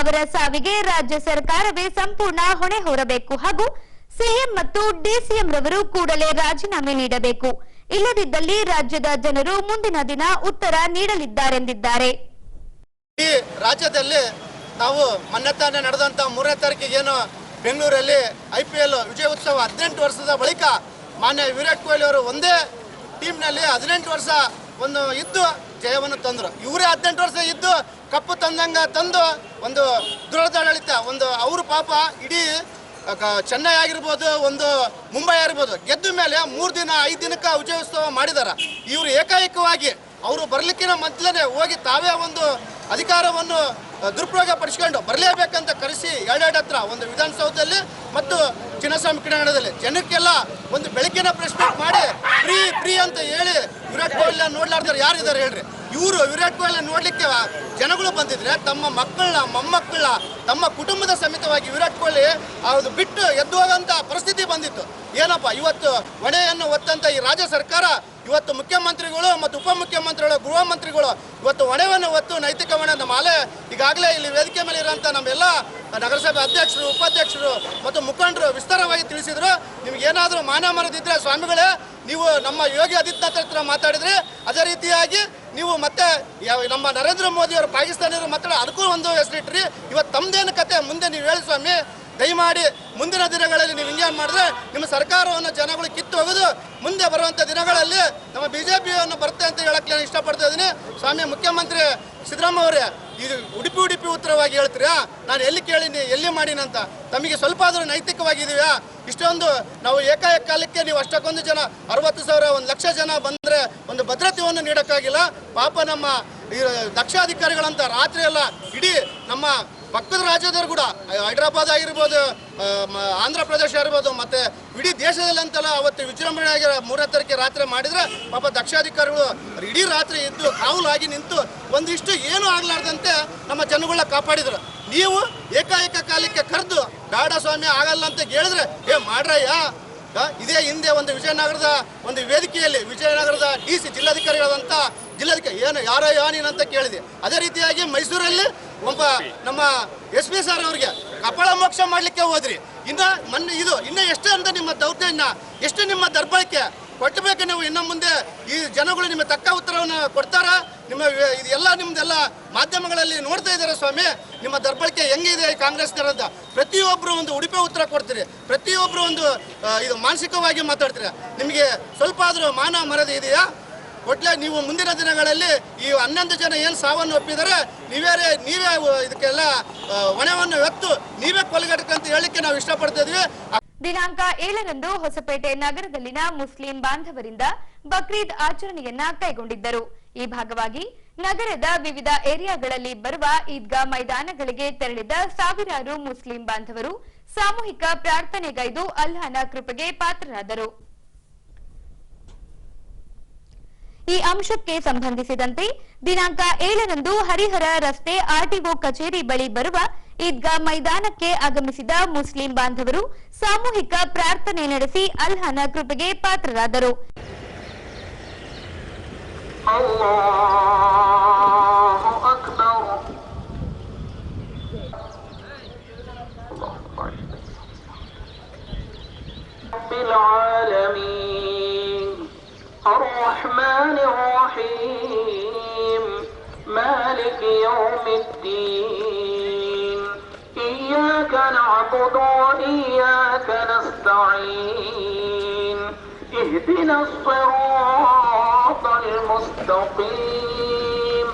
ಅವರ ಸಾವಿಗೆ ರಾಜ್ಯ ಸರ್ಕಾರವೇ ಸಂಪೂರ್ಣ ಹೊಣೆ ಹೊರಬೇಕು ಹಾಗೂ ಸಿಎಂ ಮತ್ತು ಡಿಸಿಎಂ ರವರು ಕೂಡಲೇ ರಾಜೀನಾಮೆ ನೀಡಬೇಕು. ಇಲ್ಲದಿದ್ದಲ್ಲಿ ರಾಜ್ಯದ ಜನರು ಮುಂದಿನ ದಿನ ಉತ್ತರ ನೀಡಲಿದ್ದಾರೆಂದಿದ್ದಾರೆ. ಈ ರಾಜ್ಯದಲ್ಲಿ ನಾವು ಮೊನ್ನೆ ತಾನೇ ನಡೆದಂತ 3ನೇ ತಾರೀಕಿಗೇನು ಬೆಂಗಳೂರಲ್ಲಿ IPL ವಿಜಯ ಉತ್ಸವ 18 ವರ್ಷದ ಬಳಿಕ ಮಾನ್ಯ ವಿರಾಟ್ ಕೊಹ್ಲಿ ಅವರು ಒಂದೇ ಟೀಮ್ನಲ್ಲಿ 18 ವರ್ಷ ಇದ್ದು ಜಯವನ್ನು ತಂದರು. ಇವರೇ 18 ವರ್ಷ ಇದ್ದು ಕಪ್ಪು ತಂದು ಒಂದು ದುರದಾಡಳಿತ ಅವರು ಪಾಪ ಇಡೀ ಚೆನ್ನೈ ಆಗಿರ್ಬೋದು, ಮುಂಬೈ ಆಗಿರ್ಬೋದು, ಗೆದ್ದ ಮೇಲೆ 3 ದಿನ 5 ದಿನಕ್ಕೆ ವಿಜಯ ಉತ್ಸವ ಮಾಡಿದಾರ. ಇವರು ಏಕಾಏಕವಾಗಿ ಅವರು ಬರ್ಲಿಕ್ಕಿನ ಮೊದಲೇ ಹೋಗಿ ತಾವೇ ಅಧಿಕಾರವನ್ನು ದುರುಪಯೋಗ ಪಡಿಸ್ಕೊಂಡು ಬರಲೇಬೇಕಂತ ಕರೆಸಿ ಎರಡೆರಡು ಹತ್ರ ವಿಧಾನಸೌಧದಲ್ಲಿ ಮತ್ತು ಚಿನ್ನಸ್ವಾಮಿ ಕ್ರೀಡಾಂಗಣದಲ್ಲಿ ಜನಕ್ಕೆಲ್ಲ ಬೆಳಕಿನ ಪ್ರೆಸ್ ಮೀಟ್ ಮಾಡಿ ಫ್ರೀ ಅಂತ ಹೇಳಿ ವಿರಾಟ್ ಕೊಹ್ಲಿ ನೋಡ್ಲಾರ್ದಾರೆ ಯಾರಿದ್ದಾರೆ ಹೇಳ್ರಿ? ಇವರು ವಿರಾಟ್ ಕೊಹ್ಲಿ ನೋಡ್ಲಿಕ್ಕೆ ಜನಗಳು ಬಂದಿದ್ರೆ ತಮ್ಮ ಮಕ್ಕಳನ್ನ ಮೊಮ್ಮಕ್ಕಳನ್ನ ತಮ್ಮ ಕುಟುಂಬದ ಸಮೇತವಾಗಿ ವಿರಾಟ್ ಕೊಹ್ಲಿ ಅದು ಬಿಟ್ಟು ಎದ್ದು ಹೋಗಂತ ಪರಿಸ್ಥಿತಿ ಬಂದಿತ್ತು. ಏನಪ್ಪ ಇವತ್ತು ಹೊಣೆಯನ್ನು ಹೊತ್ತಂತ ಈ ರಾಜ್ಯ ಸರ್ಕಾರ ಇವತ್ತು ಮುಖ್ಯಮಂತ್ರಿಗಳು ಮತ್ತು ಉಪಮುಖ್ಯಮಂತ್ರಿಗಳು, ಗೃಹ ಮಂತ್ರಿಗಳು ಇವತ್ತು ಹೊಣೆಯನ್ನು ಹೊತ್ತು ನೈತಿಕ ಹೊಣೆ ಮಾಲೆ ಈಗಾಗಲೇ ಇಲ್ಲಿ ವೇದಿಕೆ ಮೇಲೆ ಇರುವಂಥ ನಮ್ಮೆಲ್ಲ ನಗರಸಭೆ ಅಧ್ಯಕ್ಷರು, ಉಪಾಧ್ಯಕ್ಷರು ಮತ್ತು ಮುಖಂಡರು ವಿಸ್ತಾರವಾಗಿ ತಿಳಿಸಿದ್ರು. ನಿಮ್ಗೇನಾದರೂ ಮಾನ ಮರದಿದ್ರೆ ಸ್ವಾಮಿಗಳೇ, ನೀವು ನಮ್ಮ ಯೋಗಿ ಆದಿತ್ಯನಾಥ್ ಹತ್ರ ಮಾತಾಡಿದ್ರಿ, ಅದೇ ರೀತಿಯಾಗಿ ನೀವು ಮತ್ತೆ ನಮ್ಮ ನರೇಂದ್ರ ಮೋದಿ ಅವರು ಪಾಕಿಸ್ತಾನಿಯವರು ಮಾತಾಡ ಅದಕ್ಕೂ ಹೆಸರಿಟ್ರಿ. ಇವತ್ತು ತಮ್ಮದೇನು ಕತೆ ಮುಂದೆ ನೀವು ಹೇಳಿ ಸ್ವಾಮಿ. ದಯಮಾಡಿ ಮುಂದಿನ ದಿನಗಳಲ್ಲಿ ನೀವು ಹಿಂಗೆ ಮಾಡಿದ್ರೆ ನಿಮ್ಮ ಸರ್ಕಾರವನ್ನು ಜನಗಳು ಕಿತ್ತು ಹೋಗೋದು. ಮುಂದೆ ಬರುವಂಥ ದಿನಗಳಲ್ಲಿ ನಮ್ಮ ಬಿಜೆಪಿಯನ್ನು ಬರುತ್ತೆ ಅಂತ ಹೇಳಕ್ಕೆ ನಾನು ಇಷ್ಟಪಡ್ತಾ ಇದ್ದೀನಿ. ಸ್ವಾಮಿ ಮುಖ್ಯಮಂತ್ರಿ ಸಿದ್ದರಾಮಯ್ಯ ಅವರೇ, ಇದು ಉಡುಪಿ ಉತ್ತರವಾಗಿ ಹೇಳ್ತೀರಾ? ನಾನು ಎಲ್ಲಿ ಕೇಳೀನಿ, ಎಲ್ಲಿ ಮಾಡೀನಂತ ತಮಗೆ ಸ್ವಲ್ಪ ಆದರೂ ನೈತಿಕವಾಗಿದೆಯಾ? ಇಷ್ಟೊಂದು ನಾವು ಏಕಾಏಕ ಕಾಲಕ್ಕೆ ನೀವು ಅಷ್ಟಕ್ಕೊಂದು ಜನ 60,000 1 ಲಕ್ಷ ಜನ ಬಂದರೆ ಭದ್ರತೆಯನ್ನು ನೀಡೋಕ್ಕಾಗಿಲ್ಲ. ಪಾಪ ನಮ್ಮ ದಕ್ಷಾಧಿಕಾರಿಗಳಂತ ರಾತ್ರಿ ಎಲ್ಲ ಇಡೀ ನಮ್ಮ ಪಕ್ಕದ ರಾಜ್ಯದವರು ಕೂಡ ಹೈದರಾಬಾದ್ ಆಗಿರ್ಬೋದು, ಆಂಧ್ರ ಪ್ರದೇಶ ಆಗಿರ್ಬೋದು, ಮತ್ತು ಇಡೀ ದೇಶದಲ್ಲಂತೆಲ್ಲ ಅವತ್ತು ವಿಜೃಂಭಣೆಯಾಗಿ 3ನೇ ತಾರೀಕಿಗೆ ರಾತ್ರಿ ಮಾಡಿದರೆ ಪಾಪ ದಕ್ಷಾಧಿಕಾರಿಗಳು ಇಡೀ ರಾತ್ರಿ ಇದ್ದು ಕಾವಲಾಗಿ ನಿಂತು ಒಂದಿಷ್ಟು ಏನೂ ಆಗಲಾರ್ದಂತೆ ನಮ್ಮ ಜನಗಳನ್ನ ಕಾಪಾಡಿದ್ರು. ನೀವು ಏಕಾಏಕ ಕಾಲಕ್ಕೆ ಕರೆದು ಬೇಡ ಸ್ವಾಮಿ ಆಗಲ್ಲ ಅಂತ ಹೇಳಿದ್ರೆ ಮಾಡ್ರಯ್ಯ. ಇದೇ ಹಿಂದೆ ಒಂದು ವಿಜಯನಗರದ ಒಂದು ವೇದಿಕೆಯಲ್ಲಿ ವಿಜಯನಗರದ DC ಜಿಲ್ಲಾಧಿಕಾರಿಗಳಾದಂಥ ಜಿಲ್ಲಾಧಿಕಾರಿ ಯಾರೋ ನೀನಂತ ಕೇಳಿದೆ. ಅದೇ ರೀತಿಯಾಗಿ ಮೈಸೂರಲ್ಲಿ ಒಬ್ಬ ನಮ್ಮ SP ಸರ್ ಅವರಿಗೆ ಕಪಾಳ ಮೋಕ್ಷ ಮಾಡಲಿಕ್ಕೆ ಹೋದ್ರಿ. ಇನ್ನು ಎಷ್ಟು ಅಂತ ನಿಮ್ಮ ದೌರ್ಜನ್ಯ, ಎಷ್ಟು ನಿಮ್ಮ ದರ್ಬಳಕೆ ಕೊಟ್ಟಬೇಕು ನೀವು. ಇನ್ನು ಮುಂದೆ ಈ ಜನಗಳು ನಿಮ್ಮ ತಕ್ಕ ಉತ್ತರವನ್ನು ಕೊಡ್ತಾರ. ಇದೆಲ್ಲ ನಿಮ್ದೆಲ್ಲ ಮಾಧ್ಯಮಗಳಲ್ಲಿ ನೋಡ್ತಾ ಇದ್ದಾರೆ ಸ್ವಾಮಿ, ನಿಮ್ಮ ದರ್ಬಳಕೆ ಹೆಂಗಿದೆ ಕಾಂಗ್ರೆಸ್ನರಂತ. ಪ್ರತಿಯೊಬ್ಬರು ಒಂದು ಉಡುಪೆ ಉತ್ತರ ಕೊಡ್ತೀರಿ, ಪ್ರತಿಯೊಬ್ಬರು ಒಂದು ಇದು ಮಾನಸಿಕವಾಗಿ ಮಾತಾಡ್ತೀರಿ. ನಿಮಗೆ ಸ್ವಲ್ಪ ಆದರೂ ಮಾನ ಮರ್ಯಾದೆ ಇದೆಯಾ? ಒಟ್ಲೆ ನೀವು ಮುಂದಿನ ದಿನಗಳಲ್ಲಿ ಈ 11 ಜನ ಏನು ಸಾವನ್ನು ಒಪ್ಪಿದರೆ ನೀವೇ ಇದಕ್ಕೆಲ್ಲ ಹೊಣೆಯನ್ನು ಹೊತ್ತು ನೀವೇ ಕೊಲೆಗಟ್ಟಕಂತ ಹೇಳಲಿಕ್ಕೆ ನಾವು ಇಷ್ಟಪಡ್ತಾ ಇದ್ವಿ. ದಿನಾಂಕ 7ರಂದು ಹೊಸಪೇಟೆ ನಗರದಲ್ಲಿನ ಮುಸ್ಲಿಂ ಬಾಂಧವರಿಂದ ಬಕ್ರೀದ್ ಆಚರಣೆಯನ್ನ ಕೈಗೊಂಡಿದ್ದರು. ಈ ಭಾಗವಾಗಿ ನಗರದ ವಿವಿಧ ಏರಿಯಾಗಳಲ್ಲಿ ಬರುವ ಈದ್ಗಾ ಮೈದಾನಗಳಿಗೆ ತೆರಳಿದ ಸಾವಿರಾರು ಮುಸ್ಲಿಂ ಬಾಂಧವರು ಸಾಮೂಹಿಕ ಪ್ರಾರ್ಥನೆಗೈದು ಅಲ್ಲಾಹನ ಕೃಪೆಗೆ ಪಾತ್ರರಾದರು. ಈ ಅಂಶಕ್ಕೆ ಸಂಬಂಧಿಸಿದಂತೆ ದಿನಾಂಕ 7ರಂದು ಹರಿಹರ ರಸ್ತೆ RTO ಕಚೇರಿ ಬಳಿ ಬರುವ ಈದ್ಗಾ ಮೈದಾನಕ್ಕೆ ಆಗಮಿಸಿದ ಮುಸ್ಲಿಂ ಬಾಂಧವರು ಸಾಮೂಹಿಕ ಪ್ರಾರ್ಥನೆ ನಡೆಸಿ ಅಲ್ಲಾಹನ ಕೃಪೆಗೆ ಪಾತ್ರರಾದರು. ಅಲ್ಲಾಹು ಅಕ್ಬರ್. ರಬ್ಬಿಲ್ ಆಲಮೀನ್ ಅರ್-ರಹ್ಮಾನಿರ್ ರಹೀಮ್ ಮಾಲಿಕಿ ಯೌಮಿದ್ದೀನ್ ಇಯ್ಯಾಕ ನಅಬುದು ವಇಯ್ಯಾಕ ನಸ್ತഈನ್ ಇಹ್ದಿನಸ್ ಸಿರಾತಲ್ المستقيم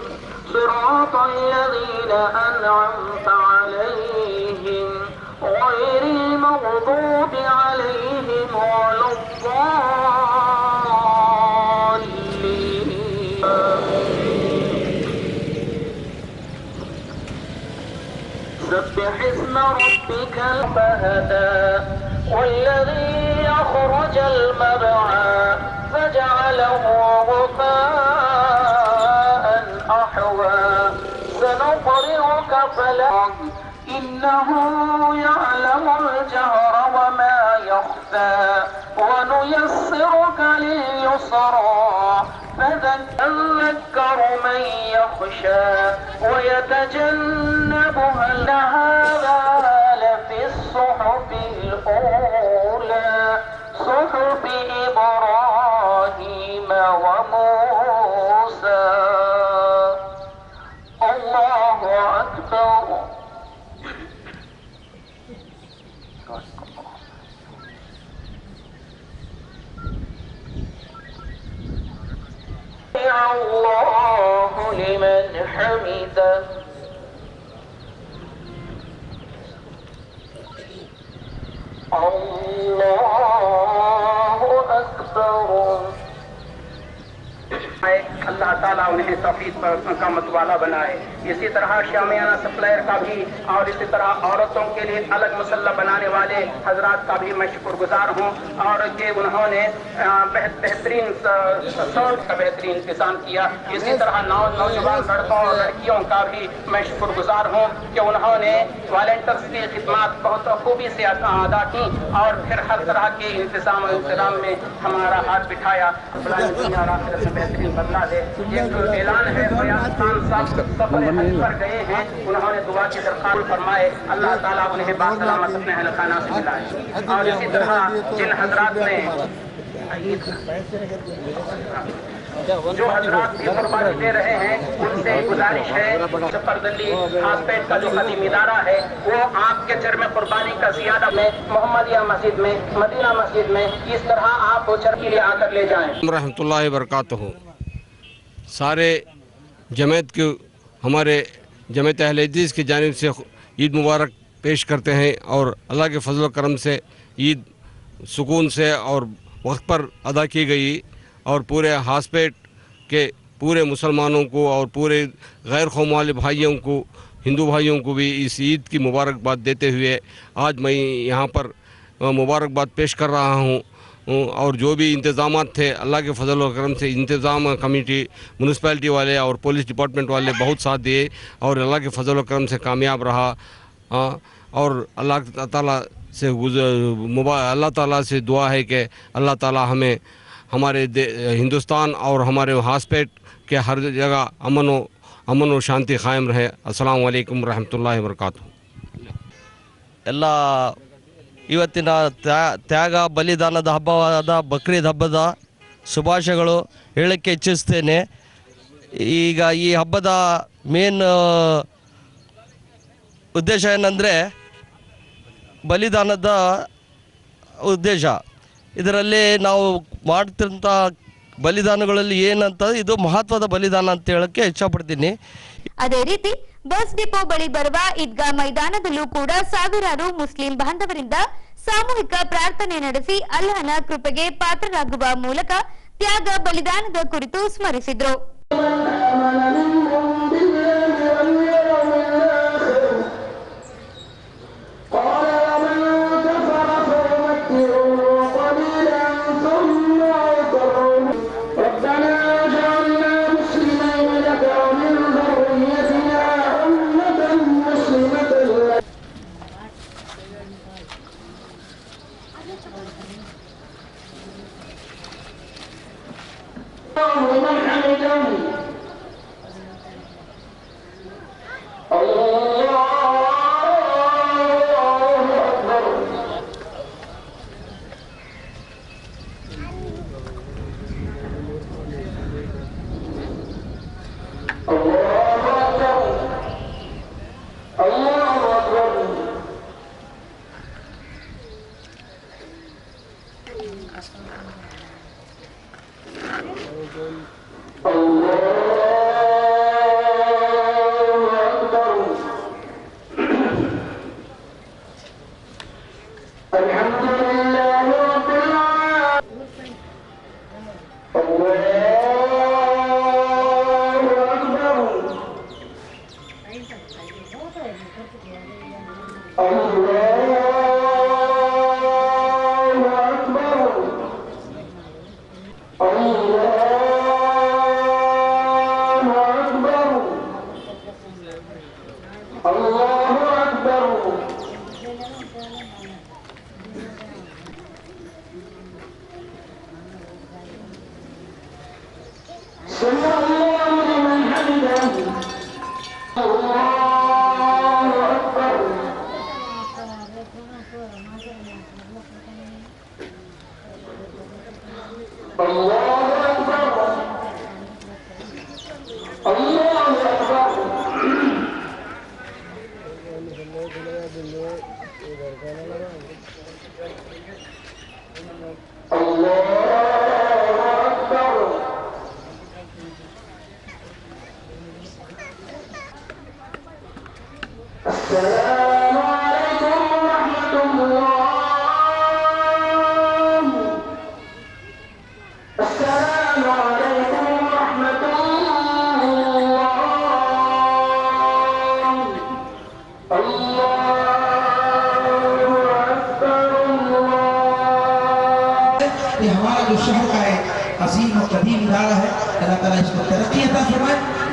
صراط الذين أنعمت عليهم غير المغضوب عليهم ولا الضالين. سبح اسم ربك فهدى والذي أخرج المرعى فجعله غثاء أحوى سنقرئك فلا إنه يعلم الجهر وما يخفى ونيسرك لليسرى فذكر من يخشى ويتجنبها هذا لفي الصحف الأولى صحف إبراهيم وموسى. الله أكبر. الله لمن حمده. الله أكبر. अल्लाह ताला उन्हें तौहीद पर का मतवाला बनाए। इसी तरह शामियाना सप्लायर का भी और इसी तरह औरतों के लिए अलग मसल्ला बनाने वाले हजरात का भी मैं शुक्रगुजार हूँ और कि उन्होंने बेहतरीन साउंड का बेहतरीन इंतजाम किया। इसी तरह नौजवान लड़कों और लड़कियों का भी मैं शुक्रगुजार हूँ कि उन्होंने वॉलंटियर्स की खिदमत बहुत खूबी से अदा की और फिर हर तरह के इंतजाम में हमारा हाथ बिठाया। बेहतरीन बदला दे। ये जो ऐलान है फयाज खान साहब सफर हज पर गए हैं, उन्होंने दुआ की दरख्वास्त फरमाए अल्लाह ताला उन्हें बासलामत अपने अहलखाना से मिलाए। और इसी तरह जिन हजरात ने जो हजरात भी कुर्बानी दे रहे हैं उनसे गुजारिश है जफरदली हॉस्पिटल का जो खदीम इदारा है वो आपके चर में कुर्बानी का जियादा में मोहम्मदिया मस्जिद में मदीना मस्जिद में इस तरह आप चर के लिए आकर ले जाएं। रहमतुल्लाहि बरकातहू। सारे जमात के हमारे जमात अहले हदीस की जानिब से ईद मुबारक पेश करते हैं और अल्लाह के फजल करम से ईद सुकून से और वक्त पर अदा की गई और पूरे हासपेट के पूरे मुसलमानों को और पूरे गैर कौम वाले भाइयों को हिंदू भाइयों को भी इस ईद की मुबारकबाद देते हुए आज मैं यहाँ पर मुबारकबाद पेश कर रहा हूँ। और जो भी इंतज़ामात थे अल्लाह के फजल व करम से इंतज़ाम कमेटी म्यूनसिपैलिटी वाले और पुलिस डिपार्टमेंट वाले बहुत साथ दिए और अल्लाह के फजल व करम से कामयाब रहा। और अल्लाह ताला से अल्लाह ताला से दुआ है कि अल्लाह ताला हमें हमारे हिंदुस्तान और हमारे हॉस्पेट के हर जगह अमन और शांति कायम रहे। अस्सलाम वालेकुम रहमतुल्लाहि व बरकातुहू। ಎಲ್ಲ ಇವತ್ತಿನ ತ್ಯಾಗ ಬಲಿದಾನದ ಹಬ್ಬವಾದ ಬಕ್ರೀದ್ ಹಬ್ಬದ ಶುಭಾಶಯಗಳು ಹೇಳಕ್ಕೆ ಇಚ್ಛಿಸ್ತೇನೆ. ಈಗ ಈ ಹಬ್ಬದ ಮೇನ್ ಉದ್ದೇಶ ಏನಂದರೆ ಬಲಿದಾನದ ಉದ್ದೇಶ. ಇದರಲ್ಲಿ ನಾವು ಮಾಡ್ತಿರೋಂಥ ಬಲಿದಾನಗಳಲ್ಲಿ ಏನಂತ ಇದು ಮಹತ್ವದ ಬಲಿದಾನ ಅಂತ ಹೇಳಕ್ಕೆ ಇಷ್ಟಪಡ್ತೀನಿ. ಅದೇ ರೀತಿ ಬಸ್ ಡಿಪೋ ಬಳಿ ಬರುವ ಈದ್ಗಾ ಮೈದಾನದಲ್ಲೂ ಕೂಡ ಸಾವಿರಾರು ಮುಸ್ಲಿಂ ಬಾಂಧವರಿಂದ ಸಾಮೂಹಿಕ ಪ್ರಾರ್ಥನೆ ನಡೆಸಿ ಅಲ್ಲಾಹನ ಕೃಪೆಗೆ ಪಾತ್ರರಾಗುವ ಮೂಲಕ ತ್ಯಾಗ ಬಲಿದಾನದ ಕುರಿತು ಸ್ಮರಿಸಿದ್ರು.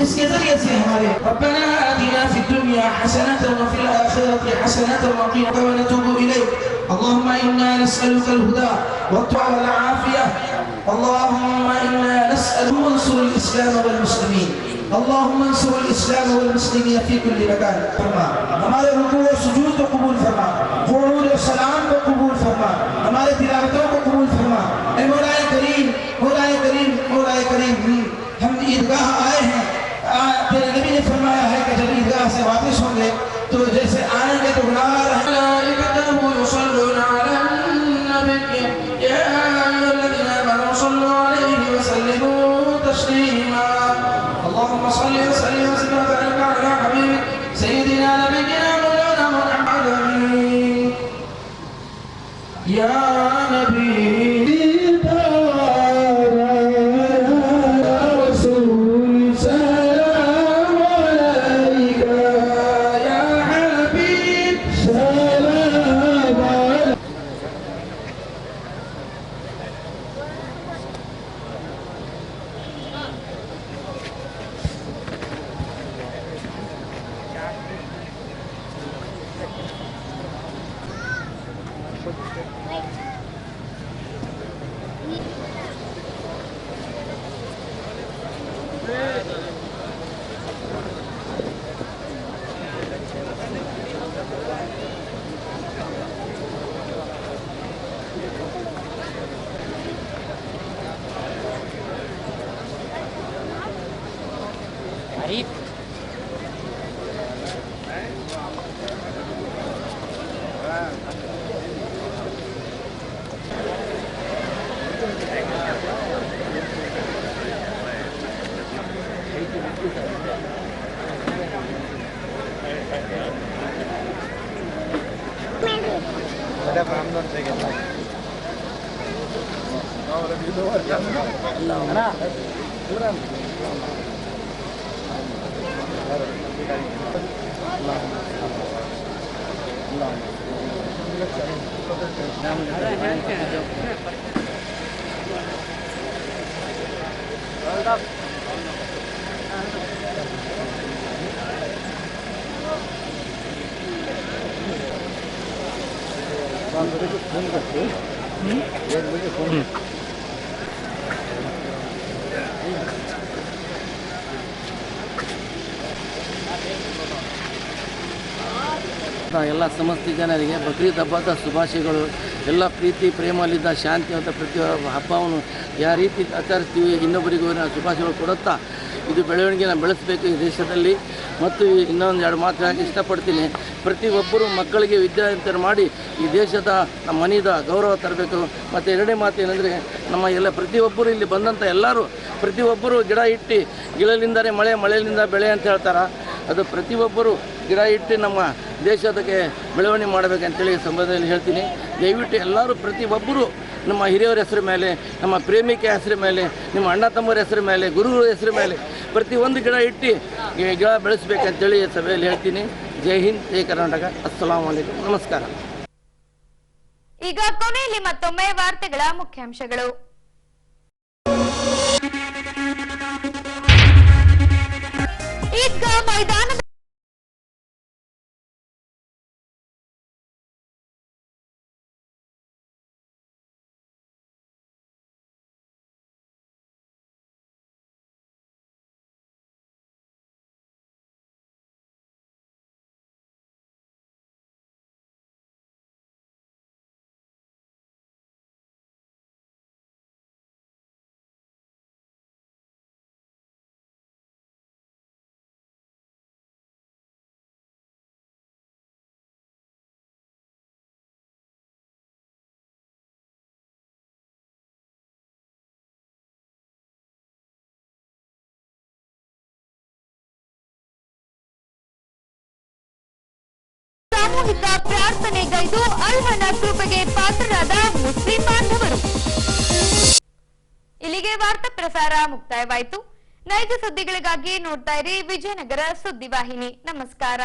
इसके जरिए से हमारे रब्बना आतिना फिद दुनिया हसनतन व फिल आखिरति हसनतन व क़िना व नतूबु इलैक अल्लाहुम्मा इन्ना नस्अलुका अल-हुदा व-त्तक़वा वल-आफ़िया अल्लाहुम्मा इन्ना नस्अलुका अंसुर al-islam wal-muslimin अल्लाहुम्मा अंसुर al-islam wal-muslimin fi kulli makan फरमा हमारे रुकू और सुजूद को कबूल फरमा क़ुऊद और सलाम को कबूल फरमा हमारे तिलावतों को कबूल फरमा ऐ मौलाए करीम हम ईदगाह आए हैं तेरे नबी ने फरमाया है कि जब ईदगाह से वापस होंगे तो जैसे आएंगे तो गुनाह اللهم صل وسلم وبارك على حبيبك سيدنا نبينا مولانا محمد يا نبي ಎಲ್ಲ ಸಮಸ್ತ ಜನರಿಗೆ ಬಕ್ರೀದ್ ಹಬ್ಬದ ಶುಭಾಶಯಗಳು. ಎಲ್ಲ ಪ್ರೀತಿ ಪ್ರೇಮಲ್ಲಿದ್ದ ಶಾಂತಿಯುತ ಪ್ರತಿಯೊಬ್ಬ ಹಬ್ಬವನ್ನು ಯಾವ ರೀತಿ ಆಚರಿಸ್ತೀವಿ ಇನ್ನೊಬ್ಬರಿಗೂ ನಾವು ಶುಭಾಶಯಗಳು ಕೊಡುತ್ತಾ ಇದು ಬೆಳವಣಿಗೆನ ಬೆಳೆಸಬೇಕು ಈ ದೇಶದಲ್ಲಿ. ಮತ್ತು ಇನ್ನೊಂದು ಎರಡು ಮಾತು ಹೇಳಕ್ಕೆ ಇಷ್ಟಪಡ್ತೀನಿ. ಪ್ರತಿಯೊಬ್ಬರು ಮಕ್ಕಳಿಗೆ ವಿದ್ಯಾವಂತರು ಮಾಡಿ ಈ ದೇಶದ ನಮ್ಮ ಮನೆಯ ಗೌರವ ತರಬೇಕು. ಮತ್ತು ಎರಡನೇ ಮಾತು ಏನಂದರೆ ನಮ್ಮ ಎಲ್ಲ ಪ್ರತಿಯೊಬ್ಬರು ಇಲ್ಲಿ ಬಂದಂಥ ಎಲ್ಲರೂ ಪ್ರತಿಯೊಬ್ಬರು ಗಿಡ ಇಟ್ಟು ಗಿಡಲಿಂದಲೇ ಮಳೆ, ಮಳೆಯಿಂದ ಬೆಳೆ ಅಂತ ಹೇಳ್ತಾರೆ. ಅದು ಪ್ರತಿಯೊಬ್ಬರು ಗಿಡ ಇಟ್ಟು ನಮ್ಮ ದೇಶದಕ್ಕೆ ಬೆಳವಣಿಗೆ ಮಾಡಬೇಕಂತೇಳಿ ಸಂಬಂಧದಲ್ಲಿ ಹೇಳ್ತೀನಿ. ದಯವಿಟ್ಟು ಎಲ್ಲರೂ ಪ್ರತಿಯೊಬ್ಬರು ನಮ್ಮ ಹಿರಿಯವರ ಹೆಸರು ಮೇಲೆ, ನಮ್ಮ ಪ್ರೇಮಿಕೆ ಹೆಸರು ಮೇಲೆ, ನಿಮ್ಮ ಅಣ್ಣ ತಮ್ಮರ ಹೆಸರು ಮೇಲೆ, ಗುರುಗಳ ಹೆಸರು ಮೇಲೆ ಪ್ರತಿಯೊಂದು ಗಿಡ ಇಟ್ಟು ಗಿಡ ಬೆಳೆಸಬೇಕಂತೇಳಿ ಸಭೆಯಲ್ಲಿ ಹೇಳ್ತೀನಿ. ಜೈ ಹಿಂದ್, ಜೈ ಕರ್ನಾಟಕ. ಅಸ್ಸಲಾಮು ಅಲೈಕುಂ, ನಮಸ್ಕಾರ. ಈಗ ಕೊನೆಯಲ್ಲಿ ಮತ್ತೊಮ್ಮೆ ವಾರ್ತೆಗಳ ಮುಖ್ಯಾಂಶಗಳು. ಈದ್ಗಾ ಮೈದಾನದ ಸಾಮೂಹಿಕ ಪ್ರಾರ್ಥನೆಗೈದು ಅಲ್ಲಾಹನ ಕೃಪೆಗೆ ಪಾತ್ರರಾದ ಮುಸ್ಲಿಂ ಬಾಂಧವರು. ಇಲ್ಲಿಗೆ ವಾರ್ತಾ ಪ್ರಸಾರ ಮುಕ್ತಾಯವಾಯಿತು. ನೈಜ ಸುದ್ದಿಗಳಿಗಾಗಿ ನೋಡ್ತಾ ಇರಿ ವಿಜಯನಗರ ಸುದ್ದಿವಾಹಿನಿ. ನಮಸ್ಕಾರ.